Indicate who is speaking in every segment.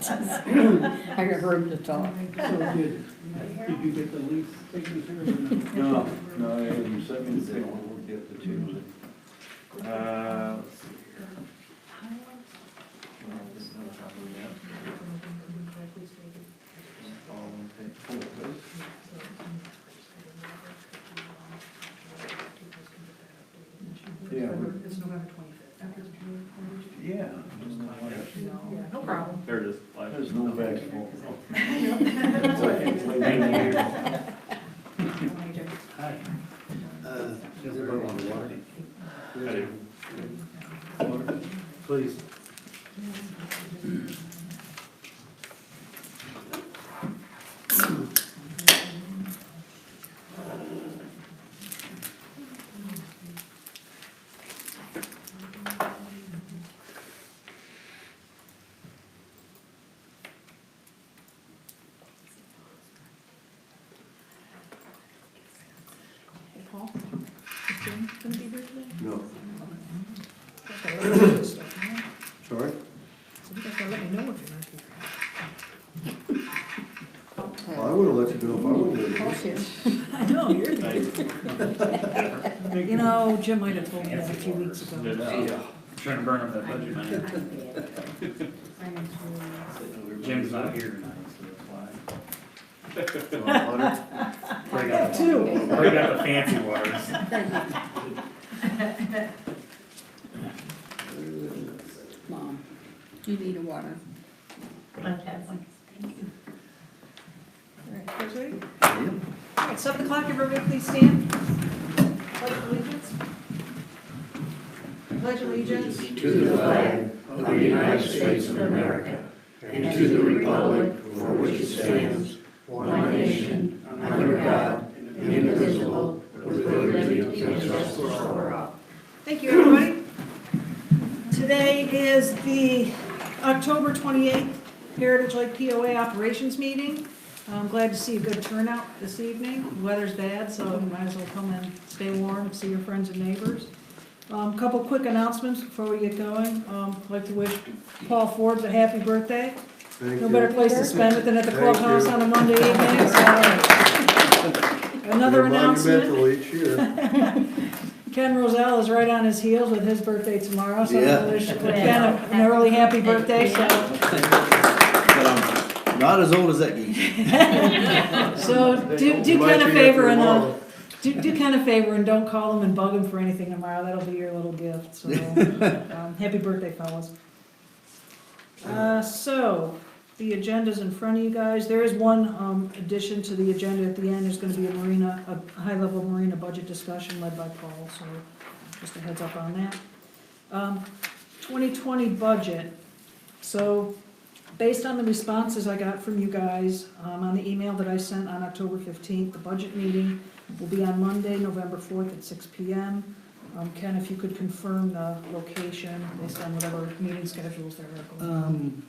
Speaker 1: I heard him to talk.
Speaker 2: So did you get the lease taken care of?
Speaker 3: No, I haven't sent me the paperwork yet to change it.
Speaker 4: Let's see here. Well, this is no trouble yet.
Speaker 3: Yeah,
Speaker 5: It's November 25th.
Speaker 3: yeah.
Speaker 5: No problem.
Speaker 4: There it is.
Speaker 3: There's no basketball.
Speaker 2: Hi.
Speaker 6: Does everybody want water?
Speaker 4: I do.
Speaker 6: Water, please.
Speaker 5: Hey, Paul, is Jim gonna be here today?
Speaker 6: No.
Speaker 5: Okay, stuff, huh?
Speaker 6: Sorry?
Speaker 5: So you guys gotta let me know if you're not here.
Speaker 6: Well, I would've let you know if I would've.
Speaker 1: Paul's here.
Speaker 5: I know, you're the. You know, Jim might have told me that a few weeks ago.
Speaker 4: Trying to burn up that budget money. Jim's not here tonight, so that's why. Break out the fancy waters.
Speaker 1: Mom, do you need a water?
Speaker 5: All right, guys ready? All right, 7 o'clock, everybody please stand. Pledge allegiance. Pledge allegiance.
Speaker 7: To the flag of the United States of America and to the republic for which it stands, one nation, under God, indivisible, with liberty and justice for all.
Speaker 5: Thank you, everybody. Today is the October 28th Heritage Lake POA Operations Meeting. I'm glad to see a good turnout this evening. The weather's bad, so you might as well come and stay warm, see your friends and neighbors. Couple quick announcements before we get going. I'd like to wish Paul Forbes a happy birthday.
Speaker 6: Thank
Speaker 5: No
Speaker 6: you.
Speaker 5: better place to spend it than at the
Speaker 6: Thank
Speaker 5: clubhouse
Speaker 6: you.
Speaker 5: on a Monday evening, so. Another
Speaker 6: You're
Speaker 5: announcement.
Speaker 6: monumental each year.
Speaker 5: Ken Roselle is right on his heels with his birthday tomorrow, so
Speaker 6: Yeah.
Speaker 5: I wish Ken an early happy birthday,
Speaker 8: But I'm not as old as that geek.
Speaker 5: so do
Speaker 6: You might
Speaker 5: Ken a
Speaker 6: be
Speaker 5: favor
Speaker 6: here
Speaker 5: and,
Speaker 6: tomorrow.
Speaker 5: do Ken a favor and don't call him and bug him for anything tomorrow, that'll be your little gift, so, happy birthday, fellas. So, the agenda's in front of you guys, there is one, addition to the agenda at the end, there's gonna be a high-level marina budget discussion led by Paul, so just a heads up on that. 2020 budget, so, based on the responses I got from you guys, on the email that I sent on October 15th, the budget meeting will be on Monday, November 4th at 6 PM. Ken, if you could confirm the location based on whatever meeting schedules there are going on.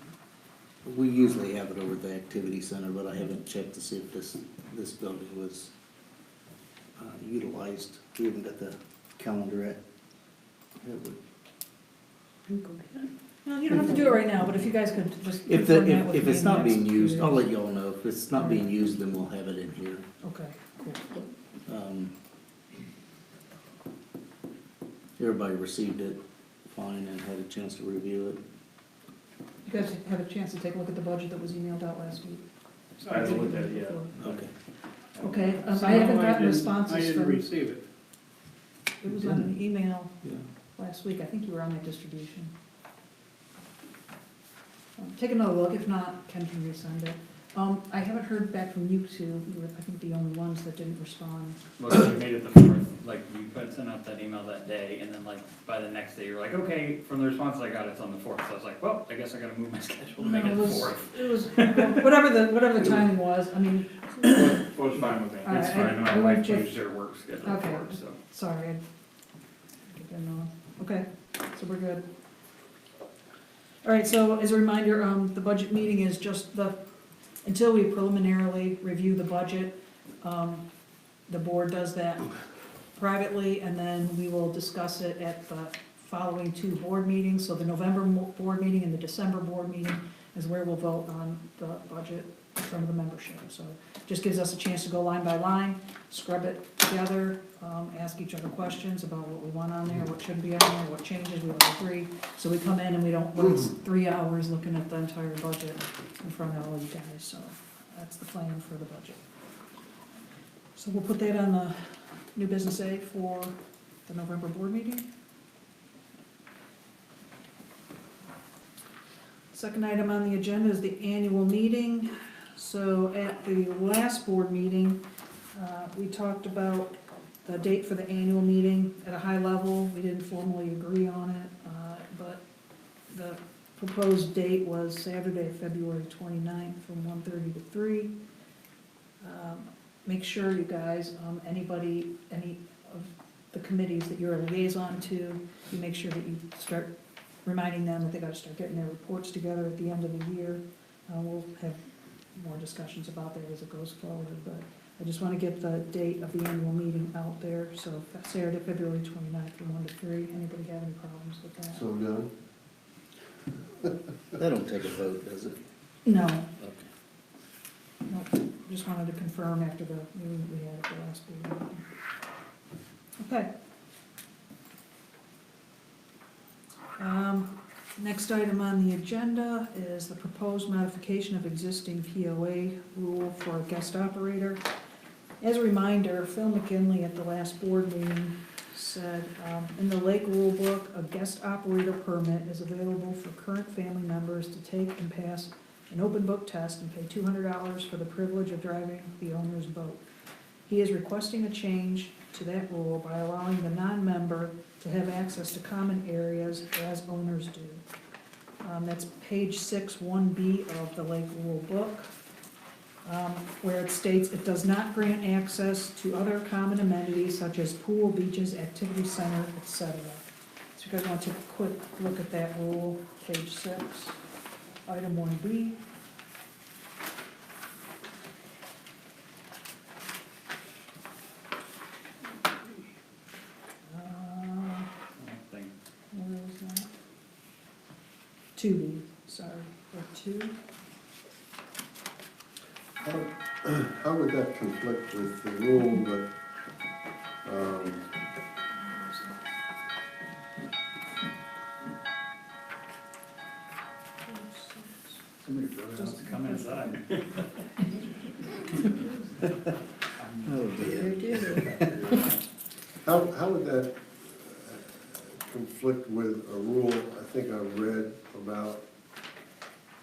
Speaker 8: We usually have it over at the activity center, but I haven't checked to see if this building was utilized. We haven't got the calendar at.
Speaker 5: No, you don't have to do it right now, but if you guys could just
Speaker 8: If
Speaker 5: confirm that with
Speaker 8: if
Speaker 5: me
Speaker 8: it's not
Speaker 5: next
Speaker 8: being used,
Speaker 5: few
Speaker 8: I'll
Speaker 5: days.
Speaker 8: let y'all know. If it's not being used, then we'll have it in here.
Speaker 5: Okay, cool.
Speaker 8: Everybody received it fine and had a chance to review it.
Speaker 5: You guys had a chance to take a look at the budget that was emailed out last week?
Speaker 4: I haven't looked at it yet.
Speaker 8: Okay.
Speaker 5: Okay,
Speaker 2: So
Speaker 5: I haven't gotten
Speaker 2: I
Speaker 5: responses
Speaker 2: didn't
Speaker 5: from,
Speaker 2: receive it.
Speaker 5: it was on an email
Speaker 8: Yeah.
Speaker 5: last week, I think you were on that distribution. Take another look, if not, Ken can resend it. I haven't heard back from you two, you were, I think, the only ones that didn't respond.
Speaker 4: Well, you made it the fourth, like, you put sent out that email that day, and then like, by the next day, you're like, okay, from the responses I got, it's on the fourth, so I was like, well, I guess I gotta move my schedule to make
Speaker 5: No,
Speaker 4: it the fourth.
Speaker 5: It was, whatever the timing was, I mean,
Speaker 4: Well, it's fine with me,
Speaker 5: All right,
Speaker 4: it's fine, my
Speaker 5: I
Speaker 4: wife
Speaker 5: went with-
Speaker 4: changed her work schedule
Speaker 5: Okay.
Speaker 4: for it, so.
Speaker 5: sorry, I didn't know. Okay, so we're good. All right, so as a reminder, the budget meeting is just until we preliminarily review the budget, the board does that privately, and then we will discuss it at the following two board meetings, so the November board meeting and the December board meeting, as where we'll vote on the budget from the membership. So just gives us a chance to go line by line, scrub it together, ask each other questions about what we want on there, what shouldn't be on there, what changes, we all agree. So we come in and we don't waste 3 hours looking at the entire budget in front of all you guys, so that's the plan for the budget. So we'll put that on the new business A for the November board meeting. Second item on the agenda is the annual meeting. So at the last board meeting, we talked about the date for the annual meeting at a high level. We didn't formally agree on it, but the proposed date was Saturday, February 29th from 1:30 to 3. Make sure you guys, any of the committees that you're a liaison to, you make sure that you start reminding them that they gotta start getting their reports together at the end of the year. We'll have more discussions about that as it goes forward, but I just wanna get the date of the annual meeting out there. So Saturday, February 29th from 1 to 3. Anybody have any problems with that?
Speaker 6: So done?
Speaker 8: That don't take a vote, does it?
Speaker 5: No,
Speaker 8: Okay.
Speaker 5: nope, just wanted to confirm after the meeting that we had at the last board meeting. Okay. Next item on the agenda is the proposed modification of existing POA rule for a guest operator. As a reminder, Phil McKinley at the last board meeting said, in the Lake Rule Book, a guest operator permit is available for current family members to take and pass an open book test and pay $200 for the privilege of driving the owner's boat. He is requesting a change to that rule by allowing the non-member to have access to common areas as owners do. That's page 6, 1B of the Lake Rule Book, where it states it does not grant access to other common amenities such as pool, beaches, activity center, etc. So you guys want to take a quick look at that rule, page 6, item 1B. Where was that? 2B, sorry, or 2.
Speaker 6: How would that conflict with the rule that,
Speaker 4: Somebody really wants to come inside.
Speaker 8: Oh, dear.
Speaker 6: how would that conflict with a rule I think I read about,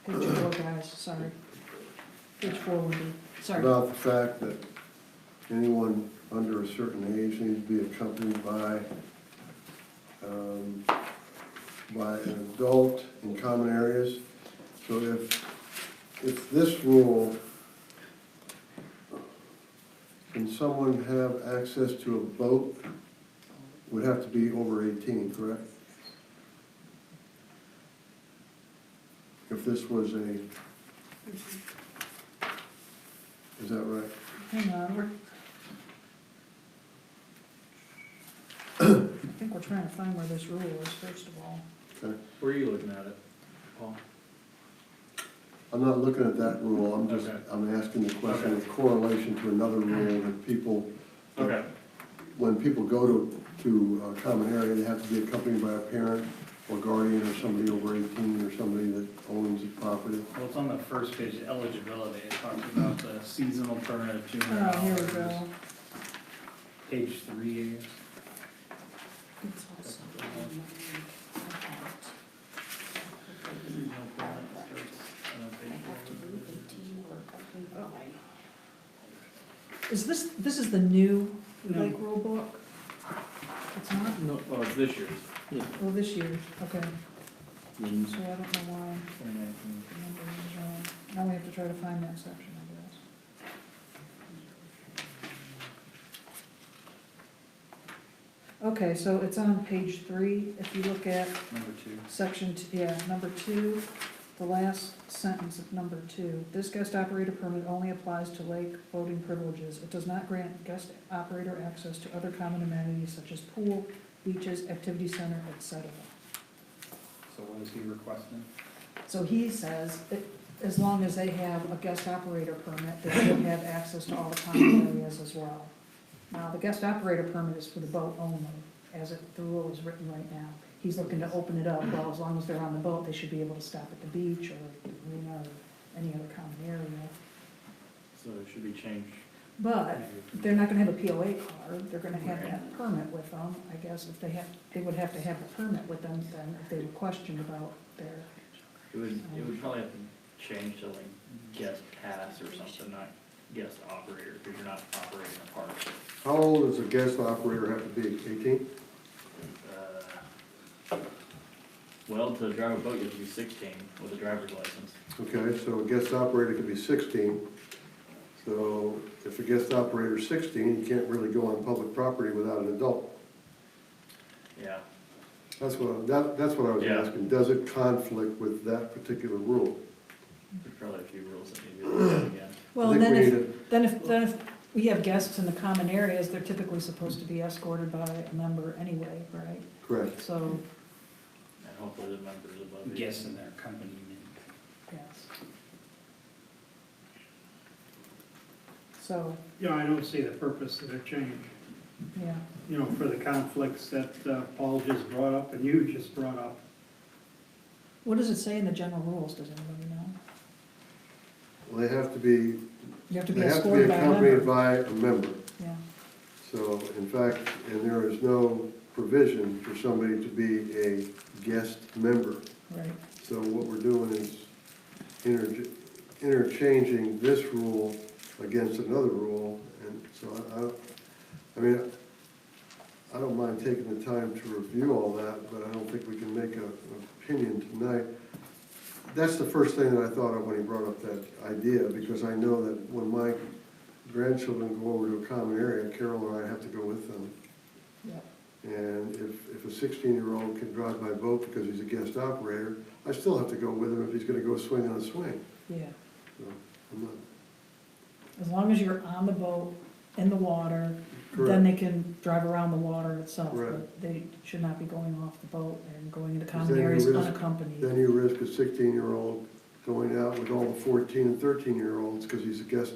Speaker 5: Page 4, guys, sorry. Page 4 would be, sorry.
Speaker 6: about the fact that anyone under a certain age needs to be accompanied by an adult in common areas? So if this rule, can someone have access to a boat, would have to be over 18, correct? If this was a, is that right?
Speaker 5: Hang on, I think we're trying to find where this rule is, first of all.
Speaker 6: Okay.
Speaker 4: Where are you looking at it, Paul?
Speaker 6: I'm not looking at that rule,
Speaker 4: Okay.
Speaker 6: I'm asking the question of correlation to another rule that people,
Speaker 4: Okay.
Speaker 6: when people go to a common area, they have to be accompanied by a parent or guardian or somebody over 18 or somebody that owns the property.
Speaker 4: Well, it's on the first page, eligibility, it talks about the seasonal permit of $200.
Speaker 5: Oh, here we go.
Speaker 4: Page 3, I guess.
Speaker 5: It's also- Is this is the new
Speaker 4: No.
Speaker 5: Lake Rule Book? It's not?
Speaker 4: No, oh, it's this year's.
Speaker 5: Oh, this year, okay.
Speaker 8: Mm.
Speaker 5: So I don't know why
Speaker 4: 2019.
Speaker 5: the number is wrong. Now we have to try to find that section, I guess. Okay, so it's on page 3. If you look at
Speaker 4: Number 2.
Speaker 5: section, number 2, the last sentence of number 2. This guest operator permit only applies to lake boating privileges. It does not grant guest operator access to other common amenities such as pool, beaches, activity center, etc.
Speaker 4: So what is he requesting?
Speaker 5: So he says that as long as they have a guest operator permit, they should have access to all the common areas as well. Now, the guest operator permit is for the boat only, as the rule is written right now. He's looking to open it up, well, as long as they're on the boat, they should be able to stop at the beach or the marina or any other common area.
Speaker 4: So it should be changed.
Speaker 5: But they're not gonna have a POA card, they're gonna have that permit with them. I guess if they would have to have the permit with them then if they were questioned about their,
Speaker 4: It would probably have to change to like guest pass or something, not guest operator, because you're not operating a park.
Speaker 6: How old does a guest operator have to be, 18?
Speaker 4: Well, to drive a boat, you have to be 16 with a driver's license.
Speaker 6: Okay, so a guest operator could be 16. So if a guest operator is 16, you can't really go on public property without an adult.
Speaker 4: Yeah.
Speaker 6: That's what I was
Speaker 4: Yeah.
Speaker 6: asking. Does it conflict with that particular rule?
Speaker 4: There's probably a few rules that need to be looked at again.
Speaker 5: well,
Speaker 6: I
Speaker 5: and
Speaker 6: think
Speaker 5: then
Speaker 6: we
Speaker 5: if,
Speaker 6: need
Speaker 5: then if we have guests in the common areas, they're typically supposed to be escorted by a member anyway, right?
Speaker 6: Correct.
Speaker 5: So,
Speaker 4: And hopefully the members above.
Speaker 2: Guests in their company.
Speaker 5: yes. So,
Speaker 2: Yeah, I don't see the purpose of the change,
Speaker 5: yeah,
Speaker 2: you know, for the conflicts that Paul just brought up and you just brought up.
Speaker 5: what does it say in the general rules, does anybody know?
Speaker 6: Well, they have to be,
Speaker 5: You have to be
Speaker 6: they have to be
Speaker 5: escorted by a
Speaker 6: accompanied
Speaker 5: member.
Speaker 6: by a member.
Speaker 5: Yeah,
Speaker 6: So in fact, and there is no provision for somebody to be a guest member.
Speaker 5: right,
Speaker 6: So what we're doing is interchanging this rule against another rule, and so I mean, I don't mind taking the time to review all that, but I don't think we can make an opinion tonight. That's the first thing that I thought of when he brought up that idea, because I know that when my grandchildren go over to a common area, Carol and I have to go with them.
Speaker 5: yeah,
Speaker 6: And if a 16-year-old can drive my boat because he's a guest operator, I still have to go with him if he's gonna go swing on a swing.
Speaker 5: yeah.
Speaker 6: So I'm not,
Speaker 5: As long as you're on the boat, in the water, then
Speaker 6: correct,
Speaker 5: they can drive around the water itself.
Speaker 6: Right.
Speaker 5: But they should not be going off the boat and going into
Speaker 6: Because
Speaker 5: common
Speaker 6: then you
Speaker 5: areas
Speaker 6: risk-
Speaker 5: unaccompanied.
Speaker 6: then you risk a 16-year-old going out with all the 14 and 13-year-olds because he's a guest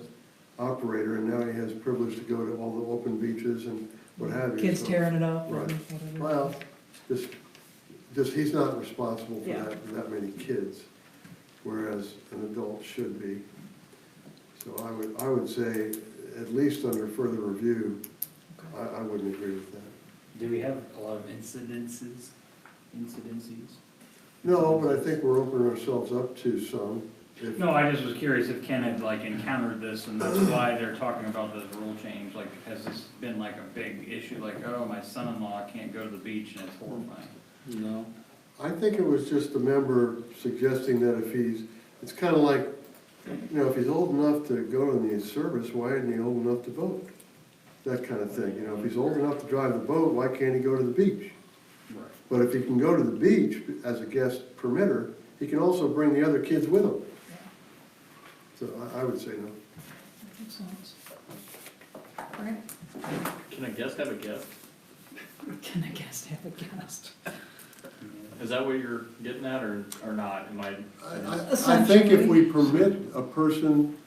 Speaker 6: operator, and now he has privilege to go to all the open beaches and what have you.
Speaker 5: Kids
Speaker 6: So,
Speaker 5: tearing it up and
Speaker 6: Right.
Speaker 5: whatever.
Speaker 6: Well, just, he's not responsible for
Speaker 5: Yeah.
Speaker 6: that many kids, whereas an adult should be. So I would say, at least under further review,
Speaker 5: Okay.
Speaker 6: I wouldn't agree with that.
Speaker 2: Do we have a lot of incidences?
Speaker 6: No, but I think we're opening ourselves up to some. If-
Speaker 4: No, I just was curious if Ken had like encountered this and that's why they're talking about this rule change, like, has this been like a big issue, like, oh, my son-in-law can't go to the beach and it's horrifying?
Speaker 8: No.
Speaker 6: I think it was just a member suggesting that if he's, it's kind of like, you know, if he's old enough to go in the service, why isn't he old enough to vote? That kind of thing, you know, if he's old enough to drive the boat, why can't he go to the beach?
Speaker 4: Right.
Speaker 6: But if he can go to the beach as a guest permitter, he can also bring the other kids with him. So I would say no.
Speaker 5: Makes sense. Right?
Speaker 4: Can a guest have a guest?
Speaker 5: Can a guest have a guest?
Speaker 4: Is that what you're getting at or not? Am I?
Speaker 6: I think if we permit a person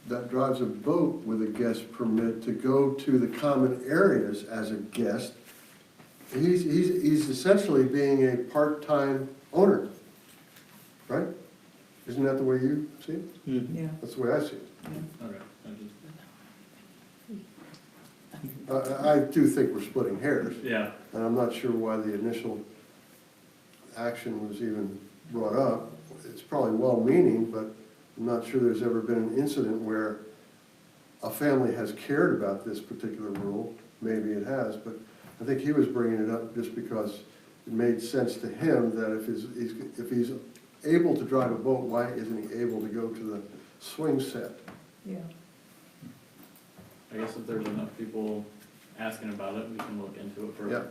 Speaker 6: that drives a boat with a guest permit to go to the common areas as a guest, he's essentially being a part-time owner, right? Isn't that the way you see it?
Speaker 5: Yeah.
Speaker 6: That's the way I see it.
Speaker 4: Okay.
Speaker 6: I do think we're splitting hairs,
Speaker 4: Yeah,
Speaker 6: and I'm not sure why the initial action was even brought up. It's probably well-meaning, but I'm not sure there's ever been an incident where a family has cared about this particular rule. Maybe it has, but I think he was bringing it up just because it made sense to him that if he's able to drive a boat, why isn't he able to go to the swing set?
Speaker 5: Yeah.
Speaker 4: I guess if there's enough people asking about it, we can look into it further.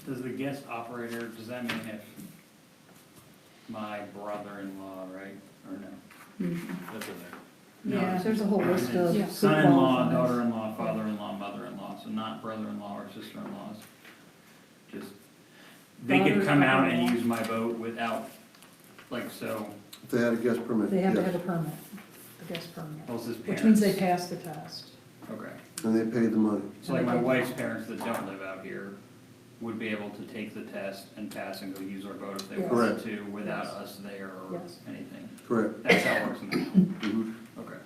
Speaker 9: Does the guest operator, does that mean if my brother-in-law, right, or no?
Speaker 4: That's in there.
Speaker 9: No,
Speaker 1: Yeah, there's a whole list
Speaker 5: Yeah.
Speaker 1: of. who
Speaker 9: Son-in-law,
Speaker 1: qualifies.
Speaker 9: daughter-in-law, father-in-law, mother-in-law, so not brother-in-law or sister-in-laws. Just, they could come out and use my boat without, like, so,
Speaker 6: If they had a guest permit,
Speaker 5: They have to
Speaker 6: yes.
Speaker 5: have a permit, a guest permit,
Speaker 9: Well, it's his
Speaker 5: which means they
Speaker 9: parents.
Speaker 5: pass the test.
Speaker 9: Okay.
Speaker 6: And they paid the money.
Speaker 9: So like my wife's parents that don't live out here would be able to take the test and pass and go use our boat if they
Speaker 5: Yes.
Speaker 9: wanted
Speaker 6: Correct.
Speaker 9: to without
Speaker 5: Yes.
Speaker 9: us there or
Speaker 5: Yes.
Speaker 9: anything.
Speaker 6: Correct.
Speaker 9: That's how it works now.
Speaker 6: Mhm.
Speaker 9: Okay.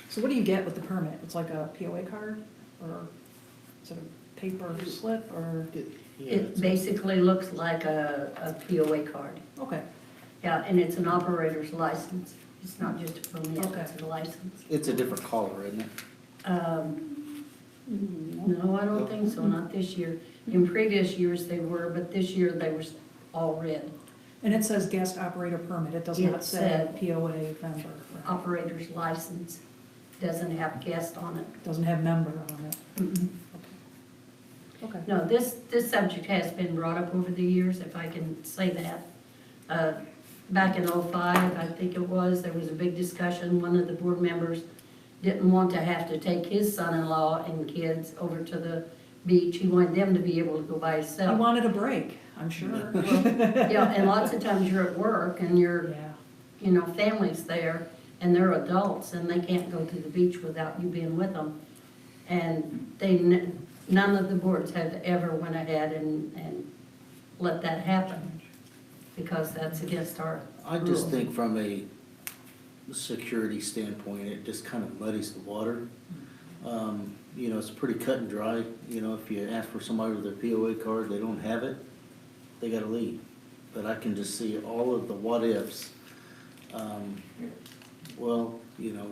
Speaker 5: So what do you get with the permit? It's like a POA card, or is it a paper slip, or,
Speaker 8: Yeah,
Speaker 1: It
Speaker 8: it's-
Speaker 1: basically looks like a POA card.
Speaker 5: okay,
Speaker 1: Yeah, and it's an operator's license. It's not just a permit,
Speaker 5: Okay.
Speaker 1: it's a license.
Speaker 8: It's a different color, isn't it?
Speaker 1: No, I don't think so, not this year. In previous years they were, but this year they were all red.
Speaker 5: and it says guest operator permit, it does not
Speaker 1: It
Speaker 5: say
Speaker 1: said-
Speaker 5: POA member.
Speaker 1: Operator's license doesn't have guest on it.
Speaker 5: Doesn't have member on it,
Speaker 1: Mm-mm.
Speaker 5: okay.
Speaker 1: No, this subject has been brought up over the years, if I can say that. Back in '05, I think it was, there was a big discussion. One of the board members didn't want to have to take his son-in-law and kids over to the beach. He wanted them to be able to go by
Speaker 5: I
Speaker 1: himself.
Speaker 5: wanted a break, I'm sure.
Speaker 1: Yeah, and lots of times you're at work and you're,
Speaker 5: Yeah,
Speaker 1: family's there, and they're adults, and they can't go to the beach without you being with them. And none of the boards have ever went ahead and let that happen, because that's against our
Speaker 8: I just
Speaker 1: rules.
Speaker 8: think from a security standpoint, it just kind of muddies the water. You know, it's pretty cut and dry, you know, if you ask for somebody with their POA card, they don't have it, they gotta leave. But I can just see all of the what ifs. Well, you know,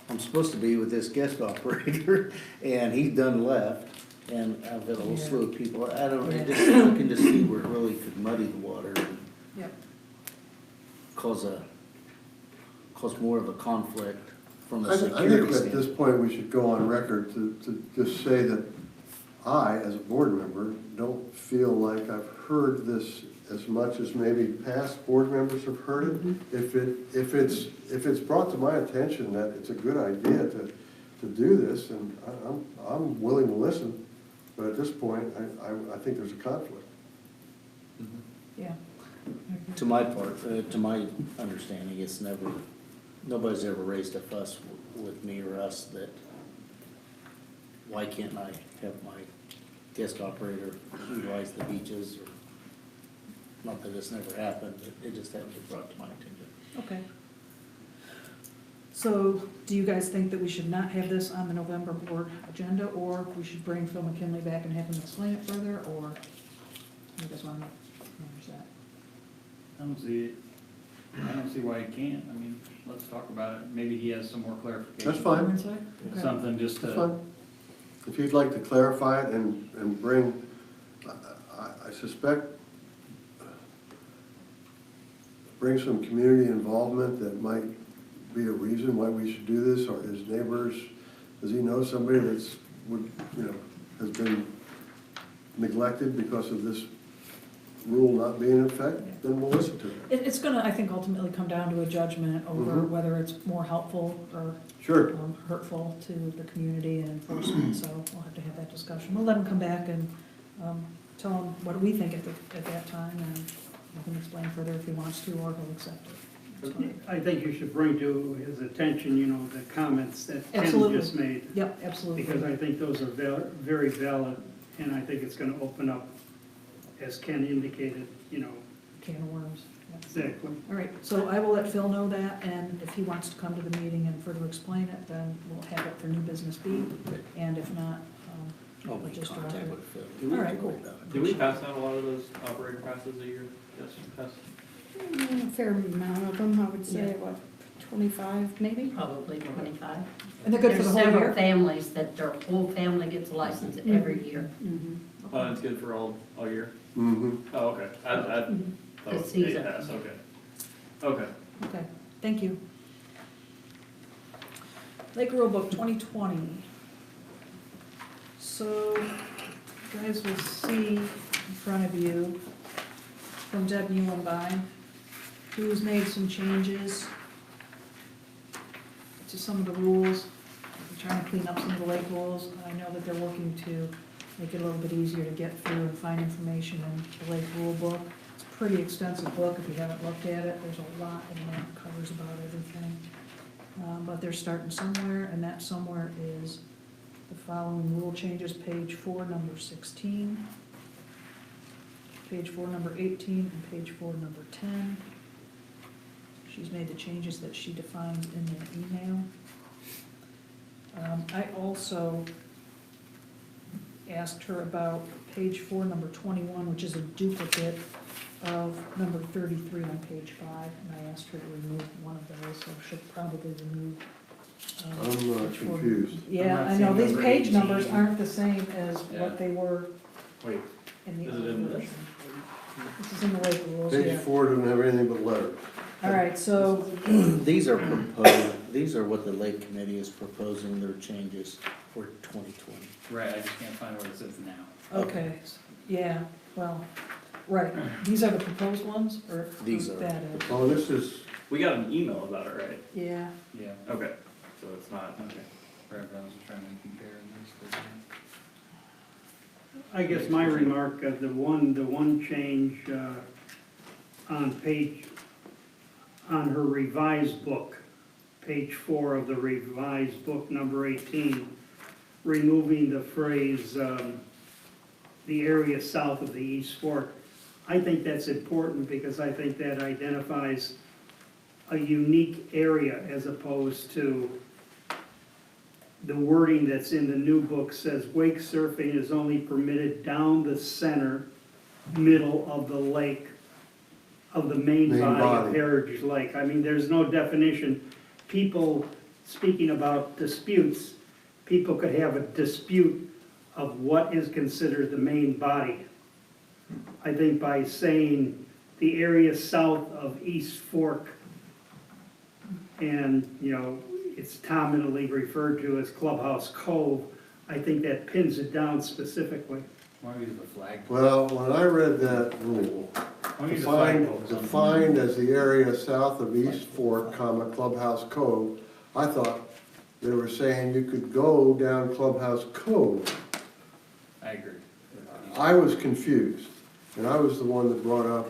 Speaker 8: I'm supposed to be with this guest operator, and he's done left, and I've got a whole slew of people, I can just see where it really could muddy the water and
Speaker 5: yep.
Speaker 8: cause more of a conflict from a
Speaker 6: I
Speaker 8: security
Speaker 6: think at this
Speaker 8: standpoint.
Speaker 6: point, we should go on record to just say that I, as a board member, don't feel like I've heard this as much as maybe past board members have heard it. If it's brought to my attention that it's a good idea to do this, and I'm willing to listen, but at this point, I think there's a conflict.
Speaker 5: Yeah.
Speaker 8: To my part, to my understanding, it's nobody's ever raised a fuss with me or us that, why can't I have my guest operator utilize the beaches, or, not that it's never happened, it just hasn't been brought to my attention.
Speaker 5: Okay. So, do you guys think that we should not have this on the November board agenda, or we should bring Phil McKinley back and have him explain it further, or you guys want to manage that?
Speaker 9: I don't see it. I don't see why he can't. I mean, let's talk about it. Maybe he has some more clarification.
Speaker 6: That's fine.
Speaker 5: Wednesday? Okay.
Speaker 9: Something just
Speaker 6: That's
Speaker 9: to,
Speaker 6: fine. If you'd like to clarify it and bring, I suspect, bring some community involvement that might be a reason why we should do this, or his neighbors, does he know somebody that's, has been neglected because of this rule not being in effect, then we'll listen to it.
Speaker 5: It's gonna, I think, ultimately come down to a judgment over
Speaker 6: Mhm.
Speaker 5: whether it's more helpful or
Speaker 6: Sure.
Speaker 5: hurtful to the community and enforcement, so we'll have to have that discussion. We'll let him come back and tell him what we think at that time, and let him explain further if he wants to, or he'll accept it. That's fine.
Speaker 2: I think you should bring to his attention, the comments that Ken
Speaker 5: Absolutely.
Speaker 2: just made,
Speaker 5: Yep, absolutely.
Speaker 2: because I think those are very valid, and I think it's gonna open up, as Ken indicated,
Speaker 5: Can of worms. Yep.
Speaker 2: exactly.
Speaker 5: All right, so I will let Phil know that, and if he wants to come to the meeting and further explain it, then we'll have it for new business B, and if not,
Speaker 8: I'll
Speaker 5: we'll
Speaker 8: make
Speaker 5: just
Speaker 8: contact
Speaker 5: direct it.
Speaker 8: with Phil.
Speaker 5: All right, cool.
Speaker 3: Do we pass out a lot of those operator passes a year? Yes, pass.
Speaker 1: A fair amount of them, I would say,
Speaker 5: Yeah.
Speaker 1: what, 25 maybe? Probably 25.
Speaker 5: And they're good for the
Speaker 1: There's
Speaker 5: whole
Speaker 1: several
Speaker 5: year?
Speaker 1: families that their whole family gets a license every year.
Speaker 3: Oh, it's good for all year?
Speaker 6: Mm-hmm.
Speaker 3: Oh, okay. I thought it
Speaker 1: The
Speaker 3: was
Speaker 1: season.
Speaker 3: 8 pass, okay. Okay.
Speaker 5: Okay, thank you. Lake Rule Book 2020. So, you guys will see in front of you from Deb Muhlenbein, who's made some changes to some of the rules. We're trying to clean up some of the lake rules. I know that they're working to make it a little bit easier to get through and find information in the Lake Rule Book. It's pretty extensive book, if you haven't looked at it, there's a lot in there, it covers about everything. But they're starting somewhere, and that somewhere is the following rule changes, page 4, number 16, page 4, number 18, and page 4, number 10. She's made the changes that she defines in the email. I also asked her about page 4, number 21, which is a duplicate of number 33 on page 5, and I asked her to remove one of those, so she'll probably remove.
Speaker 6: I'm
Speaker 5: page 4.
Speaker 6: confused.
Speaker 5: Yeah,
Speaker 9: I'm not
Speaker 5: I know,
Speaker 9: seeing
Speaker 5: these
Speaker 9: number
Speaker 5: page
Speaker 9: 18.
Speaker 5: numbers aren't the same as
Speaker 9: Yeah.
Speaker 5: what they were
Speaker 4: Wait,
Speaker 5: in the
Speaker 4: Is it
Speaker 5: other
Speaker 4: in this?
Speaker 5: version. This is in the lake rules,
Speaker 6: Page
Speaker 5: yeah.
Speaker 6: 4 doesn't have anything but letters.
Speaker 5: All right, so,
Speaker 8: These are proposed, these are what the Lake Committee is proposing their changes for 2020.
Speaker 9: Right, I just can't find where it says now.
Speaker 5: okay, yeah, well, right, these are the proposed ones, or?
Speaker 8: These are.
Speaker 5: That is,
Speaker 6: Oh, this is,
Speaker 4: we got an email about it, right?
Speaker 5: yeah,
Speaker 9: Yeah,
Speaker 4: Okay, so it's not, okay.
Speaker 9: right, I was trying to compare these.
Speaker 2: I guess my remark, the one change on her revised book, page 4 of the revised book, number 18, removing the phrase, the area south of the East Fork. I think that's important because I think that identifies a unique area as opposed to the wording that's in the new book says wake surfing is only permitted down the center, middle of the lake, of the main
Speaker 6: Main
Speaker 2: body of
Speaker 6: body.
Speaker 2: Heritage Lake. I mean, there's no definition. People, speaking about disputes, people could have a dispute of what is considered the main body. I think by saying the area south of East Fork, and, you know, it's commonly referred to as Clubhouse Cove, I think that pins it down specifically.
Speaker 9: Why don't we use the flag?
Speaker 6: well, when I read that rule,
Speaker 9: Why don't we use the flagpole?
Speaker 6: defined as the area south of East Fork, comma, Clubhouse Cove, I thought they were saying you could go down Clubhouse Cove.
Speaker 9: I agree.
Speaker 6: I was confused, and I was the one that brought up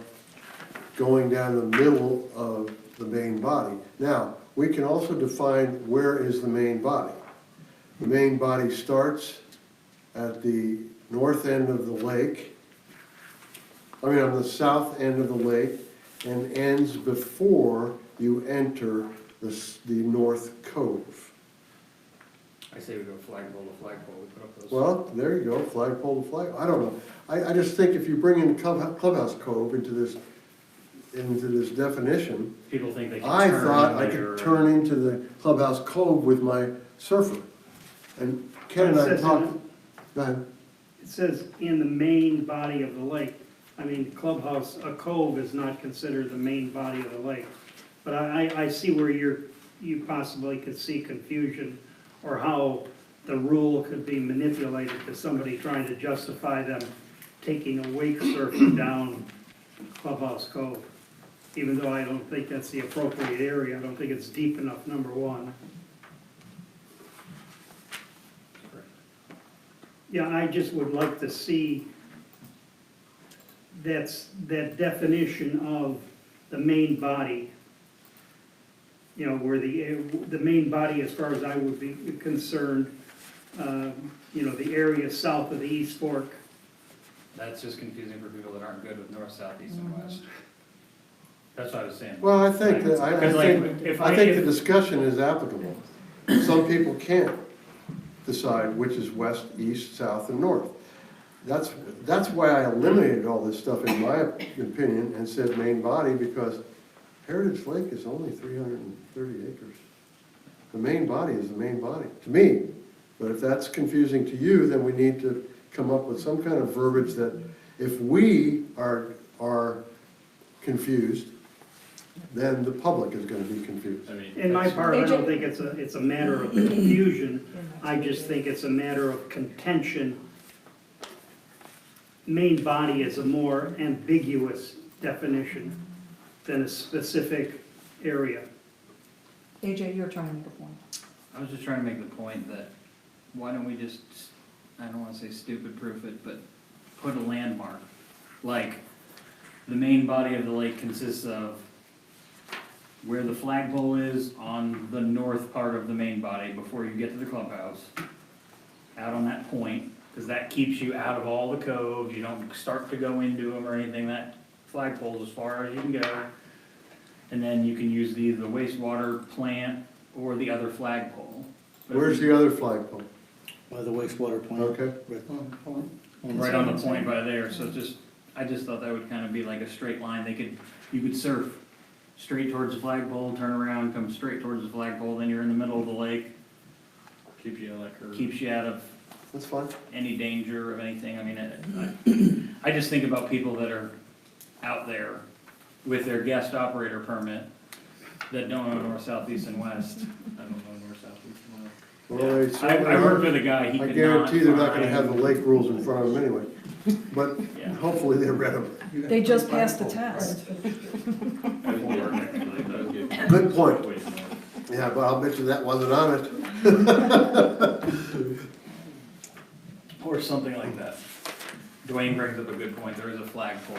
Speaker 6: going down the middle of the main body. Now, we can also define where is the main body. The main body starts at the north end of the lake, on the south end of the lake, and ends before you enter the North Cove.
Speaker 9: I say we go flagpole to flagpole, we put up those.
Speaker 6: Well, there you go, flagpole to flag, I don't know. I just think if you bring in Clubhouse Cove into this definition,
Speaker 9: People think they can
Speaker 6: I
Speaker 9: turn
Speaker 6: thought
Speaker 9: and
Speaker 6: I
Speaker 9: measure.
Speaker 6: could turn into the Clubhouse Cove with my surfer. And Ken and I talked, go ahead.
Speaker 2: It says in the main body of the lake. I mean, Clubhouse, a cove is not considered the main body of the lake. But I see where you possibly could see confusion or how the rule could be manipulated to somebody trying to justify them taking a wake surfer down Clubhouse Cove. Even though I don't think that's the appropriate area, I don't think it's deep enough, number one. Yeah, I just would like to see that definition of the main body. You know, where the main body, as far as I would be concerned, you know, the area south of the East Fork.
Speaker 9: That's just confusing for people that aren't good with north, south, east, and west. That's what I was saying.
Speaker 6: Well, I think that, I
Speaker 9: Because, like,
Speaker 6: think,
Speaker 9: if
Speaker 6: I think the
Speaker 9: if-
Speaker 6: discussion is applicable. Some people can't decide which is west, east, south, and north. That's why I eliminated all this stuff in my opinion and said main body, because Heritage Lake is only 330 acres. The main body is the main body, to me. But if that's confusing to you, then we need to come up with some kind of verbiage that if we are confused, then the public is gonna be confused.
Speaker 4: I mean.
Speaker 2: In my
Speaker 4: that's-
Speaker 2: part, I don't think it's a matter of confusion, I just think it's a matter of contention. Main body is a more ambiguous definition than a specific area.
Speaker 5: AJ, you're trying to make a point.
Speaker 9: I was just trying to make the point that, why don't we just, I don't wanna say stupid proof it, but put a landmark, like the main body of the lake consists of where the flagpole is on the north part of the main body before you get to the clubhouse, out on that point, because that keeps you out of all the coves, you don't start to go into them or anything, that flagpole's as far as you can go. And then you can use the wastewater plant or the other flagpole. But if
Speaker 6: Where's
Speaker 9: you-
Speaker 6: the other flagpole?
Speaker 8: By the wastewater plant.
Speaker 6: Okay.
Speaker 9: Right on the point by there, so I just thought that would kind of be like a straight line, you could surf straight towards the flagpole, turn around, come straight towards the flagpole, then you're in the middle of the lake,
Speaker 3: Keeps you out of that curve.
Speaker 9: keeps you out of
Speaker 6: That's fine.
Speaker 9: any danger of anything, I mean, I just think about people that are out there with their guest operator permit that don't know north, south, east, and west.
Speaker 3: I don't know north, south, east, and west.
Speaker 6: Well, they
Speaker 9: I
Speaker 6: certainly
Speaker 9: worked
Speaker 6: are.
Speaker 9: with a guy, he
Speaker 6: I
Speaker 9: could not
Speaker 6: guarantee they're not gonna have the
Speaker 9: find-
Speaker 6: lake rules in front of them anyway, but
Speaker 9: Yeah.
Speaker 6: hopefully they read them.
Speaker 5: They just passed the test.
Speaker 3: It won't work, actually, it does get
Speaker 6: Good point.
Speaker 3: way north.
Speaker 6: Yeah, but I'll bet you that wasn't on it.
Speaker 9: Or something like that. Dwayne brings up a good point, there is a flagpole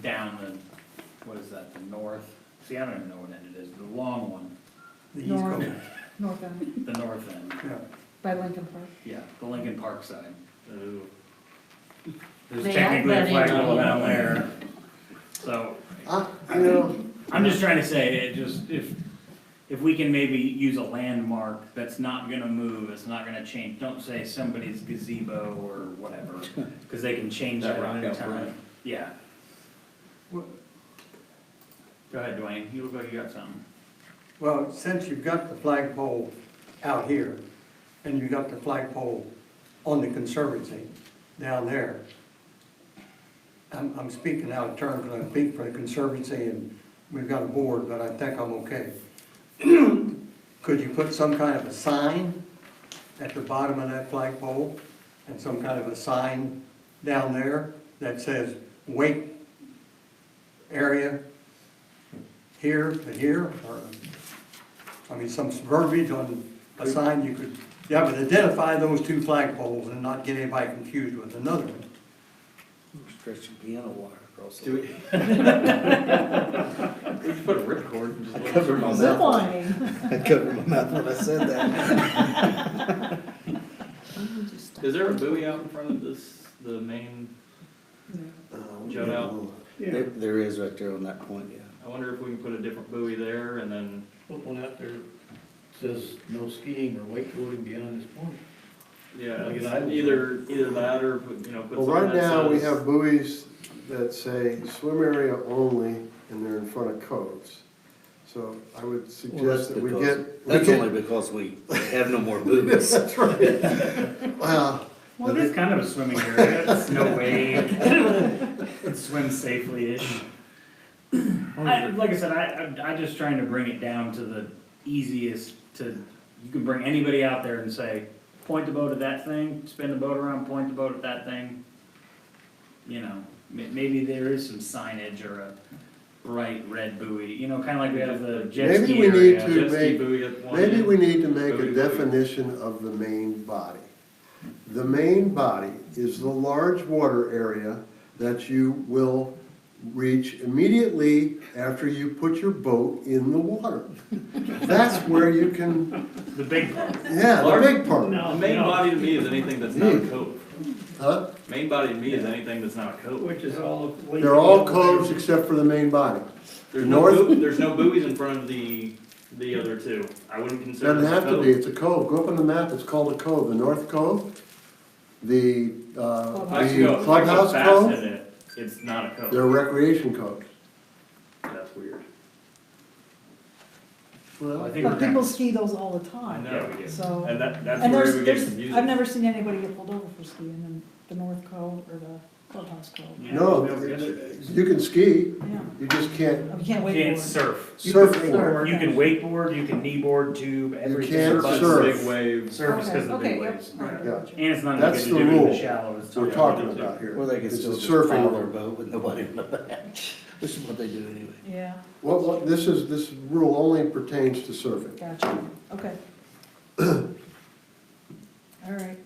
Speaker 9: down the, what is that, the north? See, I don't even know what end it is, the long one,
Speaker 5: North, north end,
Speaker 9: the north end,
Speaker 5: by Lincoln Park.
Speaker 9: yeah, the Lincoln Park side.
Speaker 3: Ooh.
Speaker 9: There's
Speaker 1: May I
Speaker 9: technically a
Speaker 1: let in
Speaker 9: flagpole
Speaker 1: on-
Speaker 9: down there, so,
Speaker 6: You know,
Speaker 9: I'm just trying to say, it just, if we can maybe use a landmark that's not gonna move, it's not gonna change, don't say somebody's gazebo or whatever, cause they can change
Speaker 3: That
Speaker 9: that
Speaker 3: rock
Speaker 9: at any
Speaker 3: out front.
Speaker 9: time, yeah. Go ahead, Dwayne, you look like you got something.
Speaker 7: Well, since you've got the flagpole out here, and you've got the flagpole on the conservancy down there, I'm speaking out of turn, because I speak for the conservancy, and we've got a board, but I think I'm okay. Could you put some kind of a sign at the bottom of that flagpole, and some kind of a sign down there that says, wait area here to here, or, I mean, some verbiage on a sign you could, yeah, but identify those two flagpoles and not get anybody confused with another one.
Speaker 8: Stretching piano wire across
Speaker 3: Do
Speaker 8: the.
Speaker 3: we? We just put a ripcord and just.
Speaker 8: Cover my
Speaker 5: Zip
Speaker 8: mouth.
Speaker 5: lining.
Speaker 8: I covered my mouth when I said that.
Speaker 3: Is there a buoy out in front of the main, Jut out?
Speaker 8: There is right there on that point, yeah.
Speaker 3: I wonder if we can put a different buoy there and then,
Speaker 10: Put one out there that says no skiing or wakeboarding beyond this point.
Speaker 3: yeah,
Speaker 10: Like
Speaker 3: it's
Speaker 10: an island.
Speaker 3: either that or, put
Speaker 6: well,
Speaker 3: something
Speaker 6: right
Speaker 3: that
Speaker 6: now, we
Speaker 3: says-
Speaker 6: have buoys that say swim area only, and they're in front of codes. So I would
Speaker 8: Well,
Speaker 6: suggest that we
Speaker 8: because-
Speaker 6: get.
Speaker 8: That's only because we have no more buoys.
Speaker 6: That's right. Well,
Speaker 9: Well, it is kind of a swimming area, it's no wake, it swims safely-ish. Like I said, I'm just trying to bring it down to the easiest you can bring anybody out there and say, point the boat at that thing, spin the boat around, point the boat at that thing. You know, maybe there is some signage or a bright red buoy, you know, kinda like we have the jet
Speaker 6: Maybe
Speaker 9: ski
Speaker 6: we need
Speaker 9: area.
Speaker 6: to
Speaker 3: jet ski
Speaker 6: make-
Speaker 3: buoy at one
Speaker 6: maybe
Speaker 3: end.
Speaker 6: we need to make
Speaker 3: Buoy,
Speaker 6: a
Speaker 3: buoy.
Speaker 6: definition of the main body. The main body is the large water area that you will reach immediately after you put your boat in the water. That's where you can,
Speaker 9: The big part.
Speaker 6: yeah, the big part.
Speaker 3: The main body to me is anything that's not a cove.
Speaker 6: Huh?
Speaker 3: Main body to me is anything that's not a cove.
Speaker 2: Which is all.
Speaker 6: They're all coves except for the main body.
Speaker 3: There's
Speaker 6: North-
Speaker 3: there's no buoys in front of the other two. I wouldn't consider
Speaker 6: Doesn't
Speaker 3: it a
Speaker 6: have to
Speaker 3: cove.
Speaker 6: be, it's a cove. Go up on the map, it's called a cove. The North Cove, the
Speaker 3: If I can go
Speaker 6: Clubhouse
Speaker 3: fast
Speaker 6: Cove,
Speaker 3: in it, it's not a cove.
Speaker 6: they're recreation coves.
Speaker 3: That's weird.
Speaker 9: I
Speaker 6: Well,
Speaker 9: think
Speaker 5: But
Speaker 9: we're
Speaker 5: people
Speaker 9: gonna-
Speaker 5: ski those all the
Speaker 3: I
Speaker 5: time,
Speaker 3: know.
Speaker 9: we do.
Speaker 5: so.
Speaker 3: And that's
Speaker 5: And
Speaker 3: where
Speaker 5: there's,
Speaker 3: we get
Speaker 5: there's,
Speaker 3: confused.
Speaker 5: I've never seen anybody get pulled over for skiing in the North Cove or the Clubhouse Cove.
Speaker 6: No,
Speaker 9: yesterday.
Speaker 6: you can ski,
Speaker 5: Yeah,
Speaker 6: you just can't
Speaker 5: you can't wait
Speaker 9: Can't
Speaker 5: for it.
Speaker 9: surf.
Speaker 6: surfboard.
Speaker 9: You can wakeboard, you can kneeboard, tube, everything.
Speaker 6: can't
Speaker 3: But
Speaker 6: surf.
Speaker 3: big waves.
Speaker 9: Surf is because of the
Speaker 5: Okay,
Speaker 9: big
Speaker 5: okay,
Speaker 9: waves.
Speaker 5: yep.
Speaker 6: Yeah.
Speaker 9: And it's not
Speaker 6: That's
Speaker 9: like
Speaker 6: the
Speaker 9: to do in
Speaker 6: rule.
Speaker 9: the shallows.
Speaker 6: We're talking about here.
Speaker 8: Or they can
Speaker 6: It's
Speaker 8: still
Speaker 6: a
Speaker 8: just plow
Speaker 6: surfing
Speaker 8: their
Speaker 6: rule.
Speaker 8: boat with nobody in the back, which is what they do anyway.
Speaker 5: Yeah,
Speaker 6: What, this rule only pertains to surfing.
Speaker 5: gotcha, okay. All right,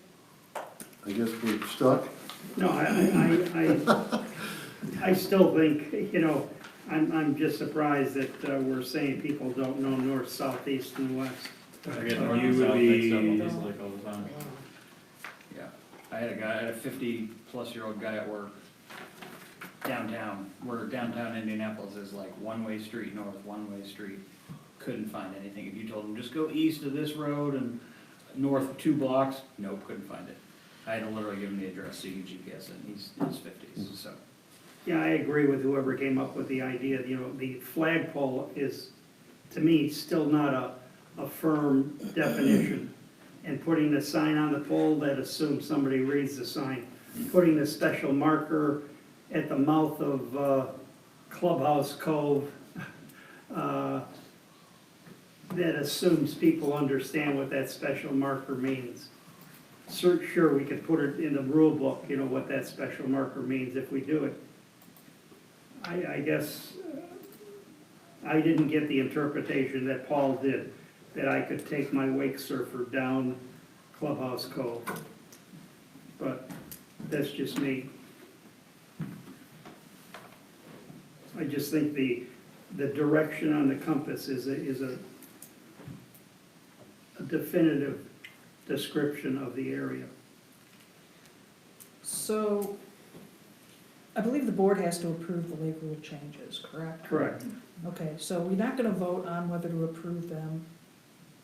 Speaker 6: I guess we're stuck.
Speaker 2: No, I still think, I'm just surprised that we're saying people don't know north, south, east, and west.
Speaker 3: I get
Speaker 9: You
Speaker 3: north and
Speaker 9: would
Speaker 3: south mixed up on
Speaker 9: be-
Speaker 3: this lake all the time.
Speaker 9: Yeah, I had a 50-plus-year-old guy at work downtown, where downtown Indianapolis is like one-way street north, one-way street. Couldn't find anything. If you told him, just go east of this road and north 2 blocks, nope, couldn't find it. I had to literally give him the address so you could GPS it, and he's in his 50s, so.
Speaker 2: Yeah, I agree with whoever came up with the idea, the flagpole is, to me, still not a firm definition. And putting a sign on the pole, that assumes somebody reads the sign. Putting a special marker at the mouth of Clubhouse Cove, that assumes people understand what that special marker means. Sure, we could put it in the rule book, what that special marker means if we do it. I guess I didn't get the interpretation that Paul did, that I could take my wake surfer down Clubhouse Cove. But that's just me. I just think the direction on the compass is a definitive description of the area.
Speaker 5: So, I believe the board has to approve the lake rule changes, correct?
Speaker 2: Correct.
Speaker 5: Okay, so we're not gonna vote on whether to approve them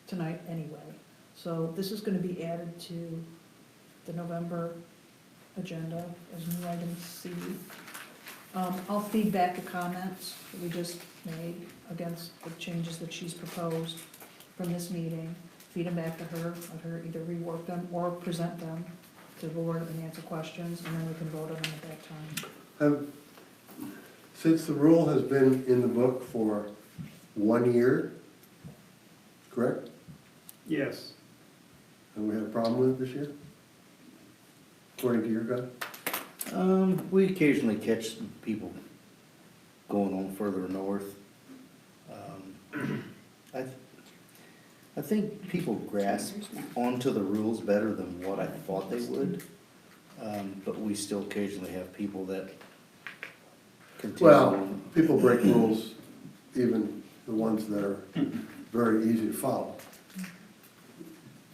Speaker 5: tonight anyway. So this is gonna be added to the November agenda as new item C. I'll feed back the comments that we just made against the changes that she's proposed from this meeting. Feed them back to her, let her either rework them or present them to the board and answer questions, and then we can vote on them at that time.
Speaker 6: Since the rule has been in the book for 1 year, correct?
Speaker 2: Yes.
Speaker 6: And we had a problem with it this year? According to your guy?
Speaker 8: We occasionally catch people going on further north. I think people grasp onto the rules better than what I thought they would. But we still occasionally have people that continue
Speaker 6: Well,
Speaker 8: on.
Speaker 6: people break rules, even the ones that are very easy to follow.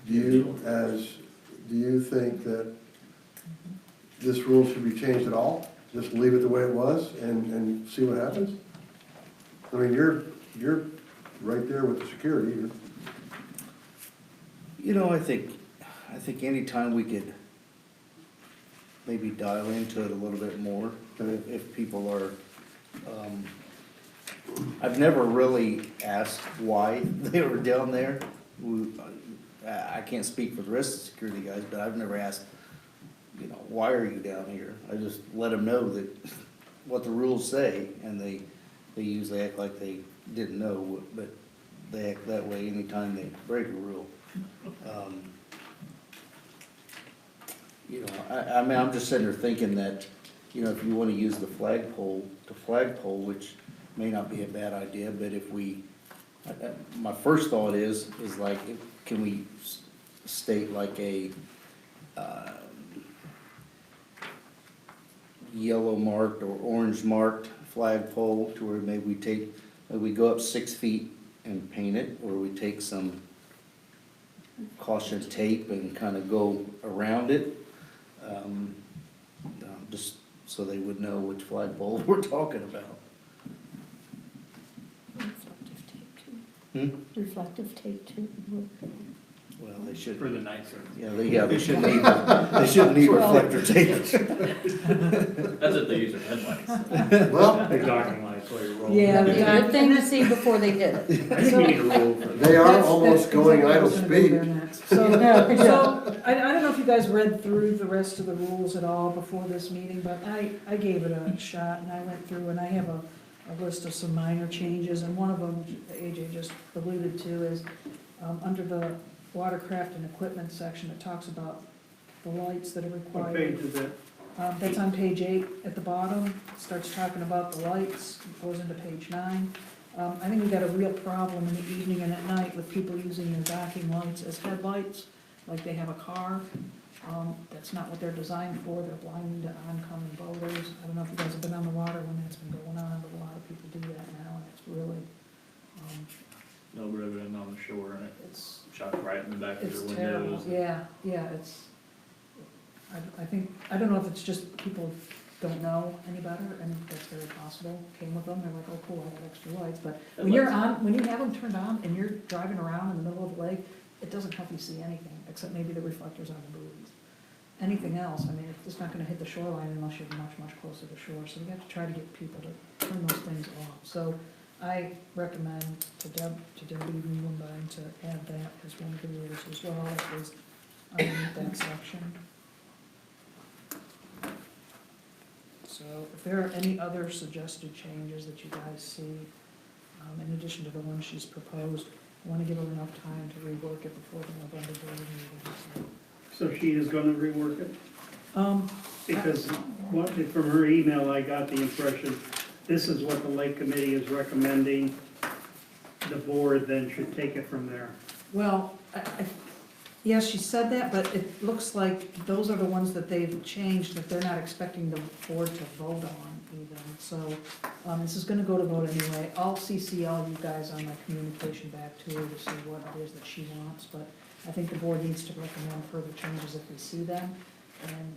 Speaker 6: Do you think that this rule should be changed at all? Just leave it the way it was and see what happens? I mean, you're right there with the security.
Speaker 8: I think anytime we could maybe dial into it a little bit more, if people are, I've never really asked why they were down there. I can't speak for the rest of the security guys, but I've never asked, why are you down here? I just let them know that what the rules say, and they usually act like they didn't know, but they act that way anytime they break a rule. I mean, I'm just sitting there thinking that, if you want to use the flagpole, which may not be a bad idea, but if my first thought is like, can we state like a yellow marked or orange marked flagpole to where maybe we go up 6 feet and paint it, or we take some caution tape and kind of go around it, just so they would know which flagpole we're talking about.
Speaker 1: Reflective tape too. Reflective tape too.
Speaker 8: Well, they should.
Speaker 9: For the night service.
Speaker 8: They shouldn't need reflector tape.
Speaker 3: That's if they use their headlights.
Speaker 6: Well,
Speaker 9: Big docking lights while you're rolling.
Speaker 5: Yeah,
Speaker 1: Yeah, good thing to see before they did it.
Speaker 9: I think we need a rule for that.
Speaker 6: they are
Speaker 5: That's
Speaker 6: almost going
Speaker 5: exactly
Speaker 6: idle
Speaker 5: what I was gonna go there
Speaker 6: speed.
Speaker 5: next. So I don't know if you guys read through the rest of the rules at all before this meeting, but I gave it a shot, and I went through, and I have a list of some minor changes, and one of them AJ just alluded to is, under the watercraft and equipment section, it talks about the lights that are
Speaker 2: What
Speaker 5: required.
Speaker 2: page is it?
Speaker 5: That's on page 8 at the bottom. It starts talking about the lights, it goes into page 9. I think we got a real problem in the evening and at night with people using their docking lights as headlights, like they have a car. That's not what they're designed for, they're blinding to oncoming boaters. I don't know if you guys have been on the water when that's been going on, but a lot of people do that now, and it's really,
Speaker 3: No riveting on the shore and
Speaker 5: it's,
Speaker 3: shot right in the back of
Speaker 5: it's
Speaker 3: your
Speaker 5: terrible.
Speaker 3: windows.
Speaker 5: Yeah, I think, I don't know if it's just people don't know any better, and that's very possible, came with them, they're like, oh, cool, I got extra lights, but when you're on, when you have them turned on and you're driving around in the middle of the lake, it doesn't help you see anything, except maybe the reflectors on the buoys. Anything else, I mean, it's just not gonna hit the shoreline unless you're much, much closer to shore, so we have to try to get people to turn those things off. So I recommend to Debbie Muhlenbein to add that as one of the rules as well, at least underneath that section. So if there are any other suggested changes that you guys see, in addition to the one she's proposed, I wanna give her enough time to rework it before the November board meeting.
Speaker 2: So she is gonna rework it?
Speaker 5: So,
Speaker 2: Because from her email, I got the impression, this is what the Lake Committee is recommending. The board then should take it from there.
Speaker 5: well, yes, she said that, but it looks like those are the ones that they've changed, that they're not expecting the board to vote on even. So, this is gonna go to vote anyway. I'll CC all you guys on my communication back to her to see what it is that she wants, but I think the board needs to recommend further changes if we see them. And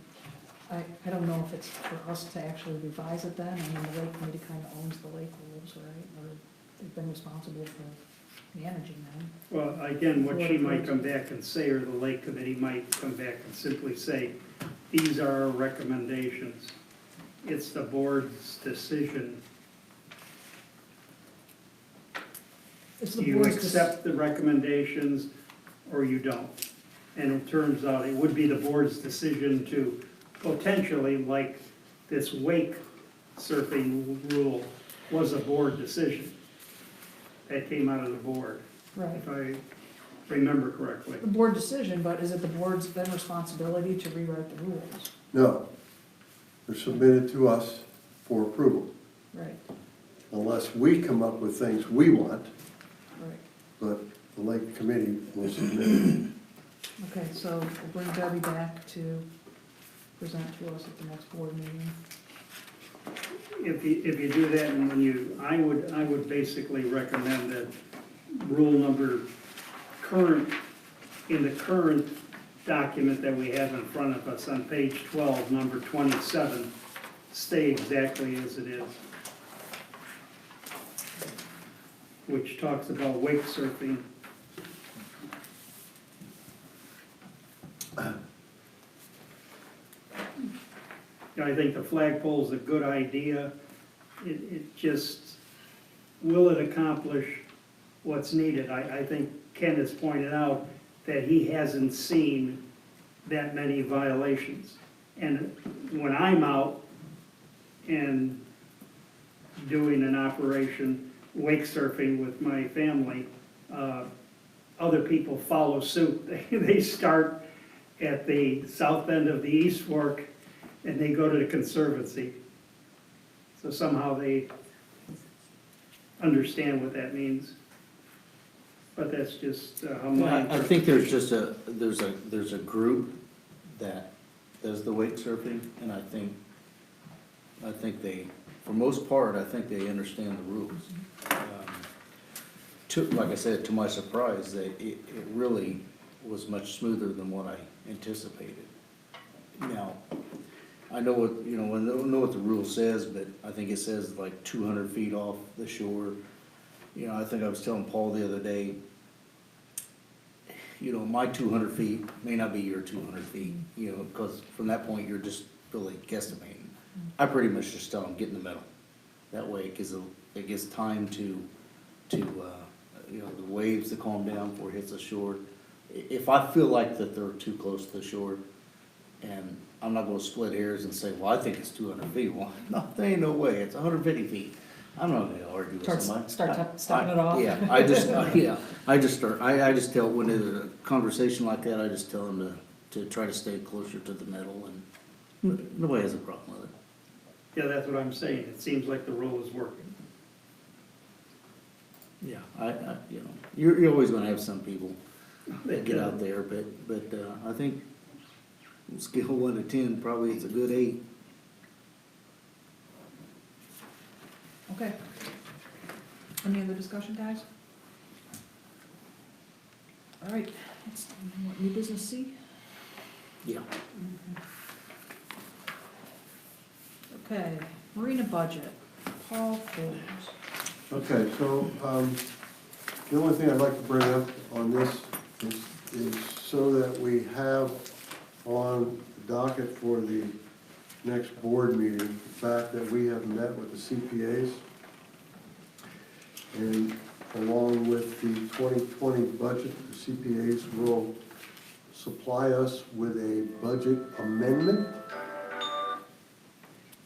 Speaker 5: I don't know if it's for us to actually revise it then. I mean, the lake committee kind of owns the lake rules, right? Or they've been responsible for managing them.
Speaker 2: Well, again, what she might come back and say, or the Lake Committee might come back and simply say, these are our recommendations. It's the board's decision.
Speaker 5: It's the
Speaker 2: You
Speaker 5: board's
Speaker 2: accept the recommendations or you don't. And it turns out it would be the board's decision to potentially, like this wake surfing rule was a board decision. That came out of the board,
Speaker 5: Right.
Speaker 2: if I remember correctly.
Speaker 5: The board decision, but is it the board's then responsibility to rewrite the rules?
Speaker 6: No, they're submitted to us for approval,
Speaker 5: Right,
Speaker 6: unless we come up with things we want,
Speaker 5: right.
Speaker 6: but the Lake Committee will submit.
Speaker 5: Okay, so we'll bring Debbie back to present to us at the next board meeting.
Speaker 2: If you do that, and when I would basically recommend that rule number in the current document that we have in front of us on page 12, number 27, stay exactly as it is. Which talks about wake surfing. I think the flagpole is a good idea. It just, will it accomplish what's needed? I think Ken has pointed out that he hasn't seen that many violations. And when I'm out and doing an operation, wake surfing with my family, other people follow suit. They start at the south end of the East Fork and they go to the Conservancy. So somehow they understand what that means. But that's just how my
Speaker 8: I think there's just there's a group that does the wake surfing, and I think they, for most part, I think they understand the rules. Like I said, to my surprise, it really was much smoother than what I anticipated. Now, I know what, I know what the rule says, but I think it says like 200 feet off the shore. I think I was telling Paul the other day, my 200 feet may not be your 200 feet, because from that point, you're just really guesstimating. I pretty much just tell them, get in the middle. That way, it gives time to the waves to calm down before it hits the shore. If I feel like that they're too close to the shore, and I'm not gonna split hairs and say, well, I think it's 200 feet. Well, no, there ain't no way, it's 150 feet. I'm not gonna argue with somebody.
Speaker 5: Start stepping it off?
Speaker 8: Yeah, I just tell, when there's a conversation like that, I just tell them to try to stay closer to the middle, and nobody has a problem with it.
Speaker 2: Yeah, that's what I'm saying. It seems like the rule is working.
Speaker 8: Yeah, you're always gonna have some people that get out there, but I think Scale 1 to 10, probably it's a good 8.
Speaker 5: Okay. Any other discussion, guys? All right, let's, what, new business C?
Speaker 8: Yeah.
Speaker 5: Okay, marina budget, Paul Forbes.
Speaker 6: Okay, so, the only thing I'd like to bring up on this is so that we have on the docket for the next board meeting, the fact that we have met with the CPAs, and along with the 2020 budget, the CPAs will supply us with a budget amendment.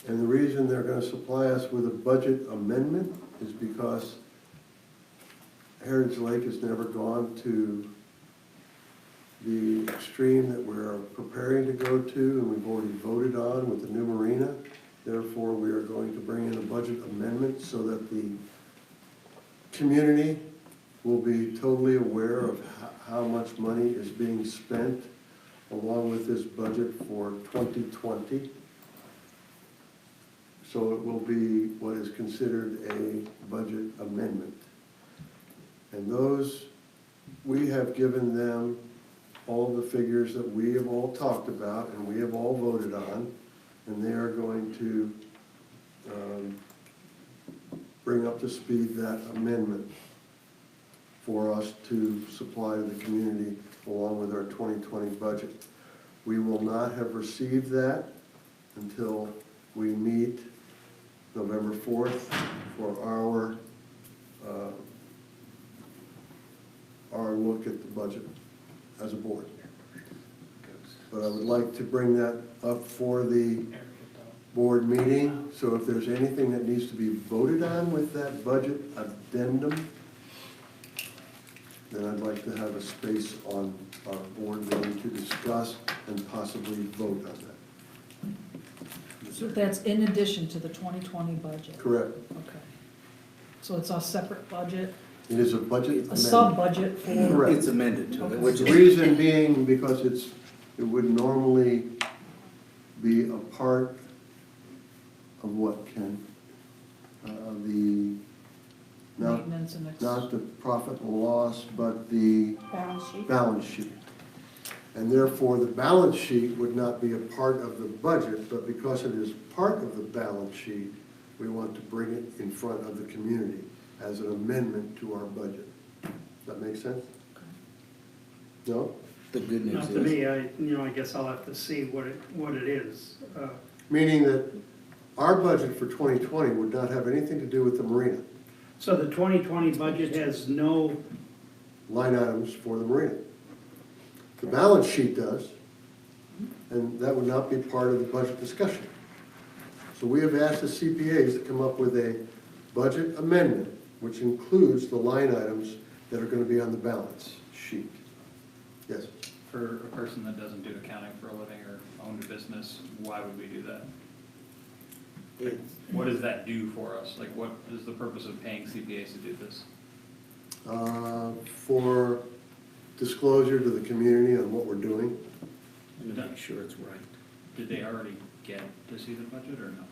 Speaker 6: And the reason they're gonna supply us with a budget amendment is because Heritage Lake has never gone to the extreme that we're preparing to go to, and we've already voted on with the new marina. Therefore, we are going to bring in a budget amendment so that the community will be totally aware of how much money is being spent along with this budget for 2020. So it will be what is considered a budget amendment. And those, we have given them all the figures that we have all talked about and we have all voted on, and they are going to bring up to speed that amendment for us to supply to the community along with our 2020 budget. We will not have received that until we meet November 4th for our look at the budget as a board. But I would like to bring that up for the board meeting, so if there's anything that needs to be voted on with that budget addendum, then I'd like to have a space on our board meeting to discuss and possibly vote on that.
Speaker 5: So that's in addition to the 2020 budget?
Speaker 6: Correct.
Speaker 5: Okay. So it's a separate budget,
Speaker 6: It is a budget
Speaker 5: a
Speaker 6: amendment.
Speaker 5: sub-budget for?
Speaker 6: Correct.
Speaker 8: It's amended to it,
Speaker 5: Okay.
Speaker 8: which
Speaker 6: The
Speaker 8: is,
Speaker 6: reason being because it would normally be a part of what, Ken? The,
Speaker 5: Maintenance and
Speaker 6: not the profit and loss, but the
Speaker 5: balance sheet?
Speaker 6: balance sheet. And therefore, the balance sheet would not be a part of the budget, but because it is part of the balance sheet, we want to bring it in front of the community as an amendment to our budget. Does that make sense? No?
Speaker 8: the good news
Speaker 2: Not to
Speaker 8: is,
Speaker 2: me, I guess I'll have to see what it is.
Speaker 6: Meaning that our budget for 2020 would not have anything to do with the marina,
Speaker 2: So the 2020 budget has no,
Speaker 6: line items for the marina. The balance sheet does, and that would not be part of the budget discussion. So we have asked the CPAs to come up with a budget amendment, which includes the line items that are gonna be on the balance sheet. Yes?
Speaker 3: For a person that doesn't do accounting for a living or own a business, why would we do that? Like, what does that do for us? Like, what is the purpose of paying CPAs to do this?
Speaker 6: For disclosure to the community on what we're doing.
Speaker 8: and to make sure it's right.
Speaker 3: Did they already get to see the budget or no?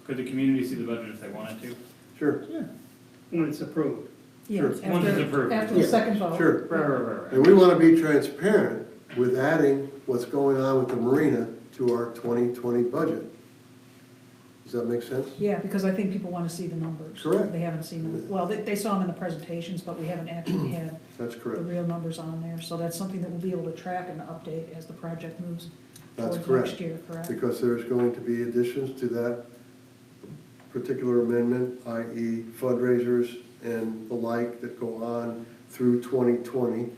Speaker 3: Could the community see the budget if they wanted to?
Speaker 6: Sure,
Speaker 2: when it's approved.
Speaker 5: Yeah,
Speaker 6: Sure.
Speaker 3: Once it's
Speaker 5: after,
Speaker 3: approved.
Speaker 5: after the second vote.
Speaker 6: sure.
Speaker 3: Right.
Speaker 6: And we want to be transparent with adding what's going on with the marina to our 2020 budget. Does that make sense?
Speaker 5: Yeah, because I think people want to see the numbers.
Speaker 6: Correct.
Speaker 5: They haven't seen them, well, they saw them in the presentations, but we haven't actually had
Speaker 6: That's
Speaker 5: the
Speaker 6: correct.
Speaker 5: real numbers on there. So that's something that we'll be able to track and update as the project moves
Speaker 6: That's
Speaker 5: towards
Speaker 6: correct.
Speaker 5: next year, correct?
Speaker 6: Because there's going to be additions to that particular amendment, i.e. fundraisers and the like that go on through 2020.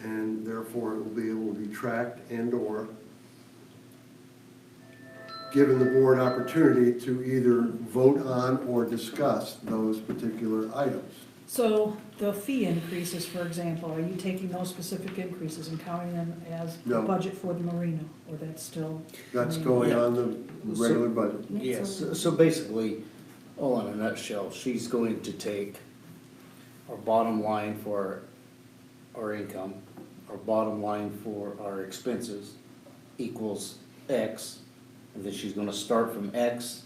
Speaker 6: And therefore, it will be able to be tracked and/or given the board opportunity to either vote on or discuss those particular items.
Speaker 5: So the fee increases, for example, are you taking those specific increases and counting them as the
Speaker 6: No.
Speaker 5: budget for the marina? Or that's still?
Speaker 6: That's going on the regular budget.
Speaker 8: Yes, so basically, all in a nutshell, she's going to take our bottom line for our income, our bottom line for our expenses, equals X, and then she's gonna start from X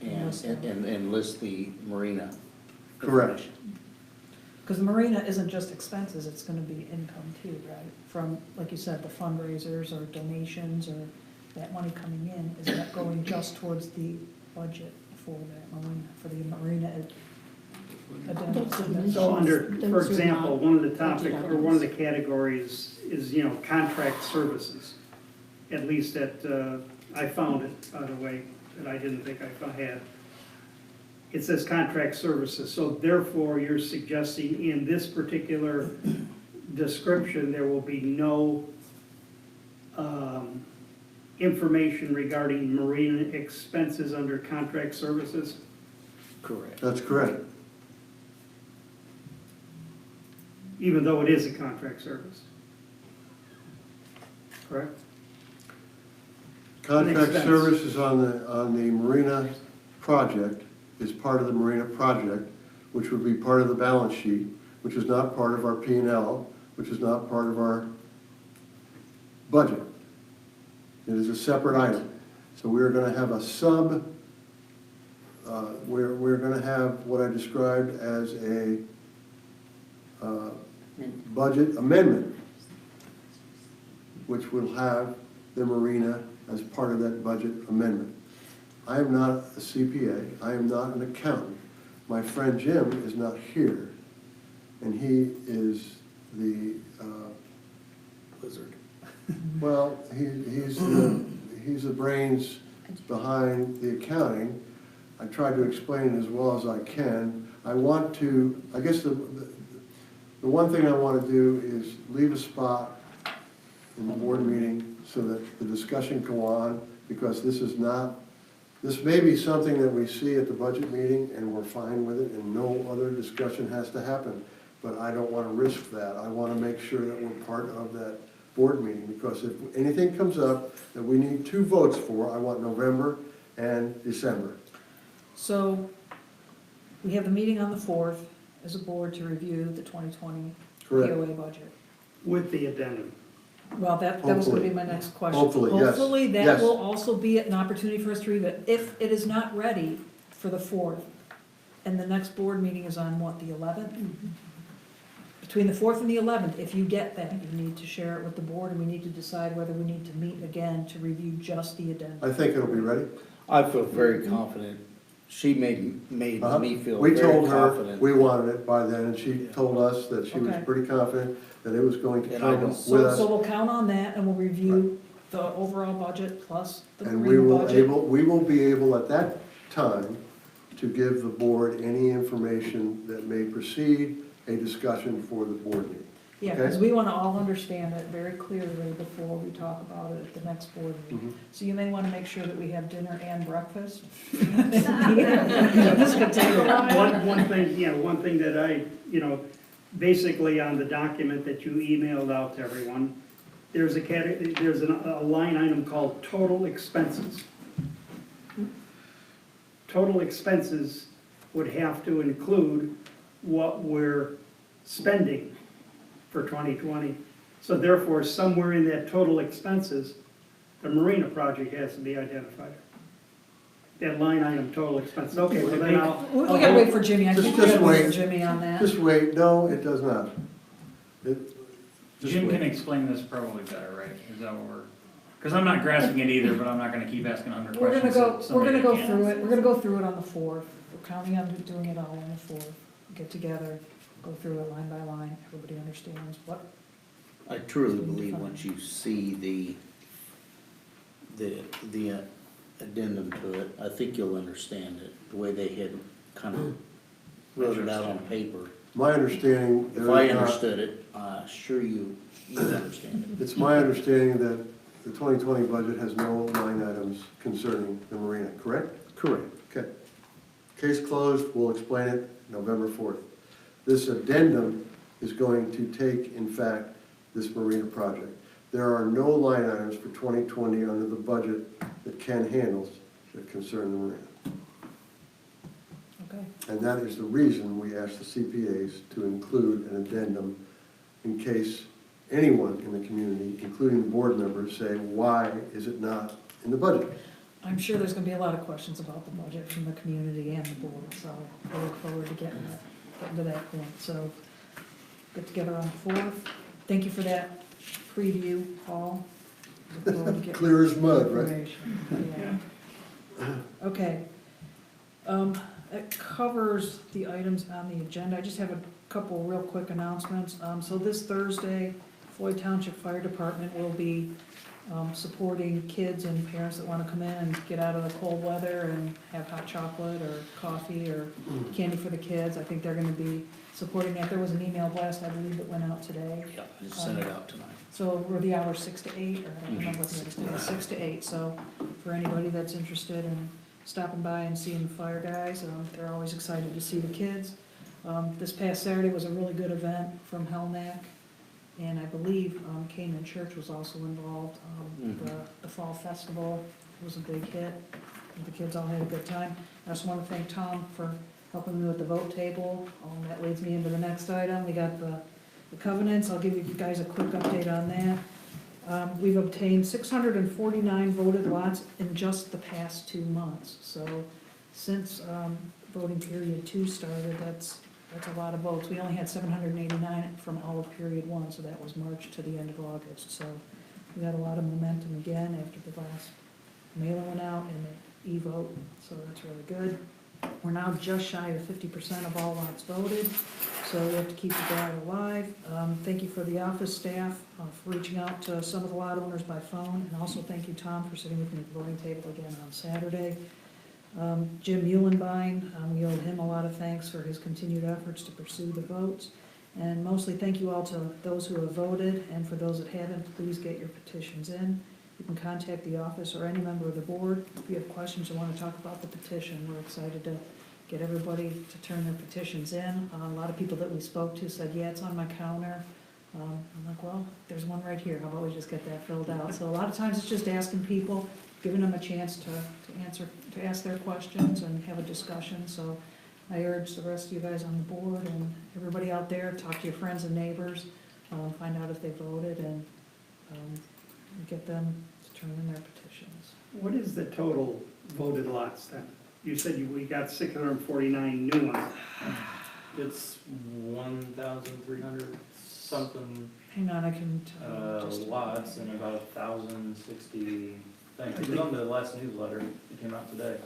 Speaker 8: and list the marina.
Speaker 6: Correct.
Speaker 8: information.
Speaker 5: Because the marina isn't just expenses, it's gonna be income too, right? From, like you said, the fundraisers or donations or that money coming in, is that going just towards the budget for that marina, for the marina addendum?
Speaker 2: So under, for example, one of the topic, or one of the categories is, contract services. At least that, I found it, by the way, that I didn't think I had. It says contract services, so therefore you're suggesting in this particular description, there will be no information regarding marina expenses under contract services?
Speaker 8: Correct.
Speaker 6: That's correct.
Speaker 2: Even though it is a contract service. Correct?
Speaker 6: Contract
Speaker 2: Makes sense.
Speaker 6: services on the marina project is part of the marina project, which would be part of the balance sheet, which is not part of our P&L, which is not part of our budget. It is a separate item. So we're gonna have a we're gonna have what I described as a budget amendment, which will have the marina as part of that budget amendment. I am not a CPA, I am not an accountant. My friend Jim is not here, and he is the,
Speaker 8: Wizard.
Speaker 6: well, he's the brains behind the accounting. I tried to explain it as well as I can. I guess the one thing I want to do is leave a spot in the board meeting so that the discussion go on, because this may be something that we see at the budget meeting and we're fine with it and no other discussion has to happen. But I don't want to risk that. I want to make sure that we're part of that board meeting, because if anything comes up that we need 2 votes for, I want November and December.
Speaker 5: So, we have the meeting on the 4th as a board to review the 2020
Speaker 6: Correct.
Speaker 5: POA budget.
Speaker 2: With the addendum.
Speaker 5: Well, that was gonna be
Speaker 6: Hopefully.
Speaker 5: my next question.
Speaker 6: Hopefully, yes.
Speaker 5: Hopefully, that
Speaker 6: Yes.
Speaker 5: will also be an opportunity for us to review it. If it is not ready for the 4th, and the next board meeting is on what, the 11th? Between the 4th and the 11th, if you get that, you need to share it with the board, and we need to decide whether we need to meet again to review just the addendum.
Speaker 6: I think it'll be ready.
Speaker 8: I feel very confident. She made me feel
Speaker 6: We
Speaker 8: very
Speaker 6: told her
Speaker 8: confident.
Speaker 6: we wanted it by then, and she told us that she was
Speaker 5: Okay.
Speaker 6: pretty confident that it was going to
Speaker 8: And I
Speaker 6: come
Speaker 8: don't-
Speaker 6: with
Speaker 5: So
Speaker 6: us.
Speaker 5: we'll count on that, and we'll review the overall budget plus the
Speaker 6: And we
Speaker 5: marina budget.
Speaker 6: will be able at that time to give the board any information that may precede a discussion for the board meeting.
Speaker 5: Yeah,
Speaker 6: Okay.
Speaker 5: because we want to all understand it very clearly before we talk about it at the next board meeting. So you may want to make sure that we have dinner and breakfast. This could take a while.
Speaker 2: One thing that I, basically on the document that you emailed out to everyone, there's a line item called total expenses. Total expenses would have to include what we're spending for 2020. So therefore, somewhere in that total expenses, the marina project has to be identified. That line item, total expenses. Okay, well then I'll.
Speaker 5: We gotta wait for Jimmy, I
Speaker 6: Just-
Speaker 5: think we gotta
Speaker 6: just
Speaker 5: wait for
Speaker 6: wait.
Speaker 5: Jimmy on that.
Speaker 6: Just wait, no, it does not. Just
Speaker 3: Jim
Speaker 6: wait.
Speaker 3: can explain this probably better, right? Is that what we're, because I'm not grasping it either, but I'm not gonna keep asking 100
Speaker 5: We're
Speaker 3: questions.
Speaker 5: gonna go,
Speaker 3: that
Speaker 5: we're gonna
Speaker 3: somebody
Speaker 5: go
Speaker 3: can't
Speaker 5: through it,
Speaker 3: answer.
Speaker 5: we're gonna go through it on the 4th. We're counting on doing it all on the 4th. Get together, go through it line by line, everybody understands what.
Speaker 8: I truly believe once you see the addendum to it, I think you'll understand it, the way they had kind of wrote it out on paper.
Speaker 6: My understanding.
Speaker 8: If I understood it, sure you understand it.
Speaker 6: It's my understanding that the 2020 budget has no line items concerning the marina, correct?
Speaker 8: Correct.
Speaker 6: Okay. Case closed, we'll explain it November 4th. This addendum is going to take, in fact, this marina project. There are no line items for 2020 under the budget that Ken handles that concern the marina.
Speaker 5: Okay.
Speaker 6: And that is the reason we asked the CPAs to include an addendum in case anyone in the community, including the board members, say, why is it not in the budget?
Speaker 5: I'm sure there's gonna be a lot of questions about the budget from the community and the board, so I look forward to getting to that point. So, get together on the 4th. Thank you for that preview, Paul. Look forward to getting
Speaker 6: Clear as mud, right?
Speaker 5: information. Yeah. Okay. That covers the items on the agenda. I just have a couple real quick announcements. So this Thursday, Floyd Township Fire Department will be supporting kids and parents that want to come in and get out of the cold weather and have hot chocolate or coffee or candy for the kids. I think they're going to be supporting that. There was an email blast, I believe, that went out today.
Speaker 8: Yeah, I just sent it out tonight.
Speaker 5: So were the hours 6 to 8, or I don't remember what the other day was, 6 to 8. So for anybody that's interested in stopping by and seeing the fire guys, they're always excited to see the kids. This past Saturday was a really good event from Hellnack, and I believe Canaan Church was also involved. The Fall Festival was a big hit. The kids all had a good time. I just want to thank Tom for helping me with the vote table. That leads me into the next item. We got the covenants. I'll give you guys a quick update on that. We've obtained 649 voted lots in just the past 2 months. So since voting period 2 started, that's a lot of votes. We only had 789 from all of period 1, so that was March to the end of August. So we got a lot of momentum again after the last mailing went out and the e-vote, so that's really good. We're now just shy of 50% of all lots voted, so we have to keep the data alive. Thank you for the office staff for reaching out to some of the lot owners by phone, and also thank you, Tom, for sitting with me at the voting table again on Saturday. Jim Eulenbein, we owe him a lot of thanks for his continued efforts to pursue the votes. And mostly thank you all to those who have voted, and for those that haven't, please get your petitions in. You can contact the office or any member of the board if you have questions or want to talk about the petition. We're excited to get everybody to turn their petitions in. A lot of people that we spoke to said, yeah, it's on my counter. I'm like, well, there's one right here. How about we just get that filled out? So a lot of times it's just asking people, giving them a chance to ask their questions and have a discussion. So I urge the rest of you guys on the board and everybody out there, talk to your friends and neighbors, find out if they voted, and get them to turn in their petitions.
Speaker 2: What is the total voted lots then? You said we got 649 new ones.
Speaker 9: It's 1,300 something
Speaker 5: Hang on, I can tell you. Just
Speaker 9: lots and about 1,060 things. It was on the last newsletter that came out today.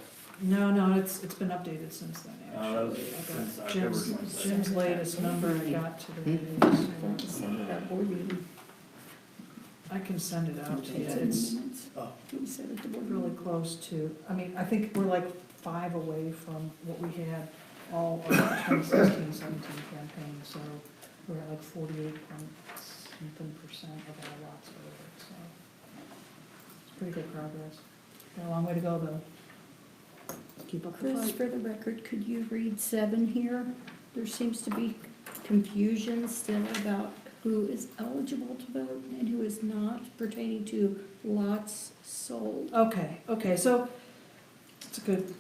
Speaker 5: No, it's been updated since then,
Speaker 9: That was
Speaker 5: actually.
Speaker 9: since
Speaker 5: I
Speaker 9: October
Speaker 5: got
Speaker 9: 22nd.
Speaker 5: Jim's latest number I got to the news. I can send it out to you. It's really close to, I mean, I think we're like 5 away from what we had all of the 2016-17 campaign, so we're at like 48% of our lots voted, so it's pretty good progress. Got a long way to go, though. Keep up the
Speaker 11: Chris,
Speaker 5: fight.
Speaker 11: for the record, could you read 7 here? There seems to be confusion still about who is eligible to vote and who is not, pertaining to lots sold.
Speaker 5: Okay, so it's a good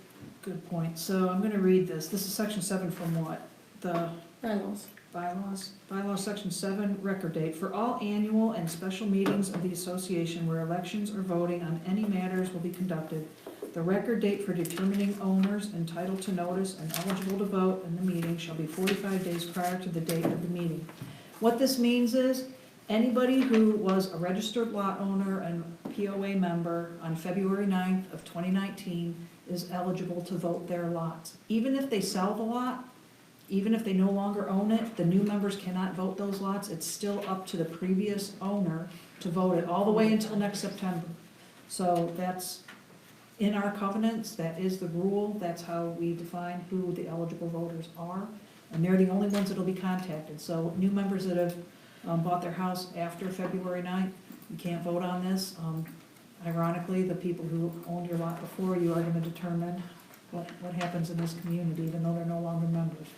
Speaker 5: point. So I'm gonna read this. This is section 7 from what? The
Speaker 11: Bylaws.
Speaker 5: Bylaws section 7, record date. For all annual and special meetings of the association where elections or voting on any matters will be conducted, the record date for determining owners entitled to notice and eligible to vote in the meeting shall be 45 days prior to the date of the meeting. What this means is, anybody who was a registered lot owner and POA member on February 9th of 2019 is eligible to vote their lots. Even if they sell the lot, even if they no longer own it, the new members cannot vote those lots. It's still up to the previous owner to vote it, all the way until next September. So that's in our covenants, that is the rule, that's how we define who the eligible voters are. And they're the only ones that'll be contacted. So new members that have bought their house after February 9th, you can't vote on this. Ironically, the people who owned your lot before you are gonna determine what happens in this community, even though they're no longer members.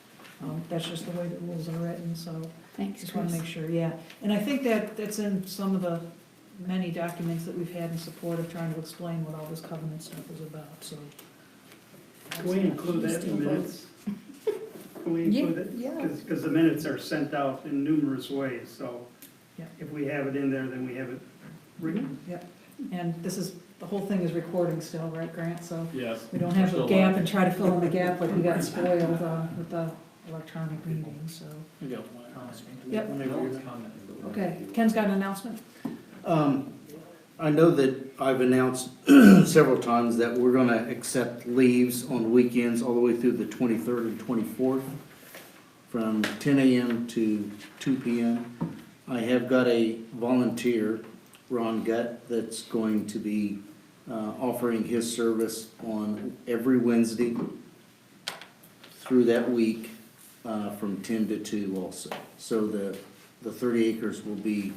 Speaker 5: That's just the way the rules are written, so
Speaker 11: Thanks,
Speaker 5: just wanna
Speaker 11: Chris.
Speaker 5: make sure, yeah. And I think that's in some of the many documents that we've had in support of trying to explain what all this covenant stuff is about, so.
Speaker 2: Can we include that in the minutes? Can we include it?
Speaker 11: Yeah.
Speaker 2: Because the minutes are sent out in numerous ways, so
Speaker 5: Yeah.
Speaker 2: If we have it in there, then we have it written.
Speaker 5: And this is, the whole thing is recording still, right, Grant? So
Speaker 3: Yes.
Speaker 5: we don't have
Speaker 3: Still
Speaker 5: a gap
Speaker 3: live.
Speaker 5: and try to fill in the gap like we got spoiled with the electronic meeting, so.
Speaker 8: We got one.
Speaker 5: Yep.
Speaker 3: No one's commenting.
Speaker 5: Okay, Ken's got an announcement?
Speaker 8: I know that I've announced several times that we're gonna accept leaves on weekends all the way through the 23rd and 24th, from 10 a.m. to 2 p.m. I have got a volunteer, Ron Gutt, that's going to be offering his service on every Wednesday through that week, from 10 to 2 also. So the 30 acres will be,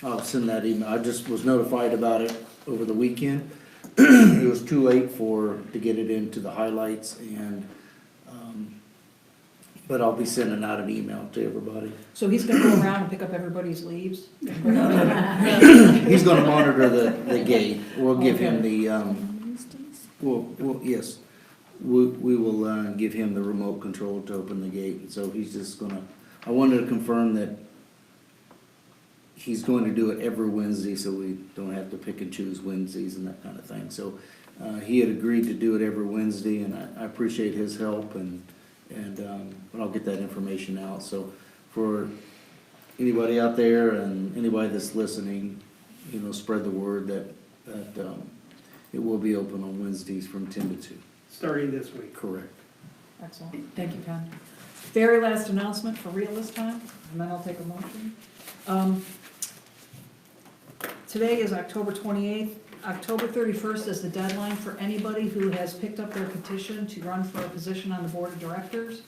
Speaker 8: I'll send that email. I just was notified about it over the weekend. It was too late to get it into the highlights and, but I'll be sending out an email to everybody.
Speaker 5: So he's gonna go around and pick up everybody's leaves?
Speaker 8: He's gonna monitor the gate. We'll give him the,
Speaker 11: Wednesdays?
Speaker 8: yes, we will give him the remote control to open the gate. And so he's just gonna, I wanted to confirm that he's going to do it every Wednesday, so we don't have to pick and choose Wednesdays and that kind of thing. So he had agreed to do it every Wednesday, and I appreciate his help, and I'll get that information out. So for anybody out there and anybody that's listening, you know, spread the word that it will be open on Wednesdays from 10 to 2.
Speaker 2: Starting this week.
Speaker 8: Correct.
Speaker 5: Excellent, thank you, Ken. Very last announcement for real this time, and then I'll take a motion. Today is October 28th. October 31st is the deadline for anybody who has picked up their petition to run for a position on the board of directors.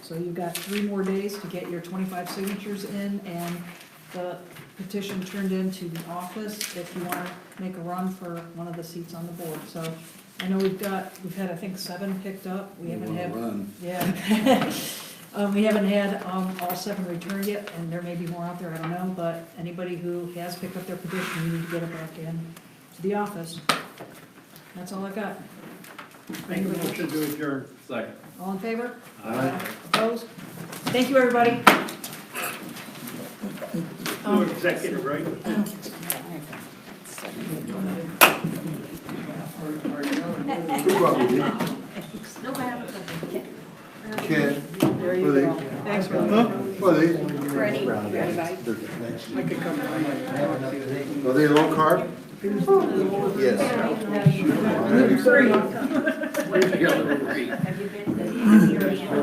Speaker 5: So you've got 3 more days to get your 25 signatures in and the petition turned into the office if you want to make a run for one of the seats on the board. So I know we've had, I think, 7 picked up. We haven't had,
Speaker 8: Run.
Speaker 5: yeah. We haven't had all 7 returned yet, and there may be more out there, I don't know, but anybody who has picked up their petition, you need to get it back in to the office. That's all I got.
Speaker 2: Make a motion to adjourn.
Speaker 3: Second.
Speaker 5: All in favor?
Speaker 6: Aye.
Speaker 5: Opposed? Thank you, everybody.
Speaker 2: No executive, right?
Speaker 6: Who brought me these? Ken,
Speaker 5: There you
Speaker 6: Were they-
Speaker 5: go. Thanks, Ron.
Speaker 6: what are these?
Speaker 11: Ready? Ready, bye.
Speaker 6: Are they low carb? Yes.
Speaker 5: Free.
Speaker 3: Together.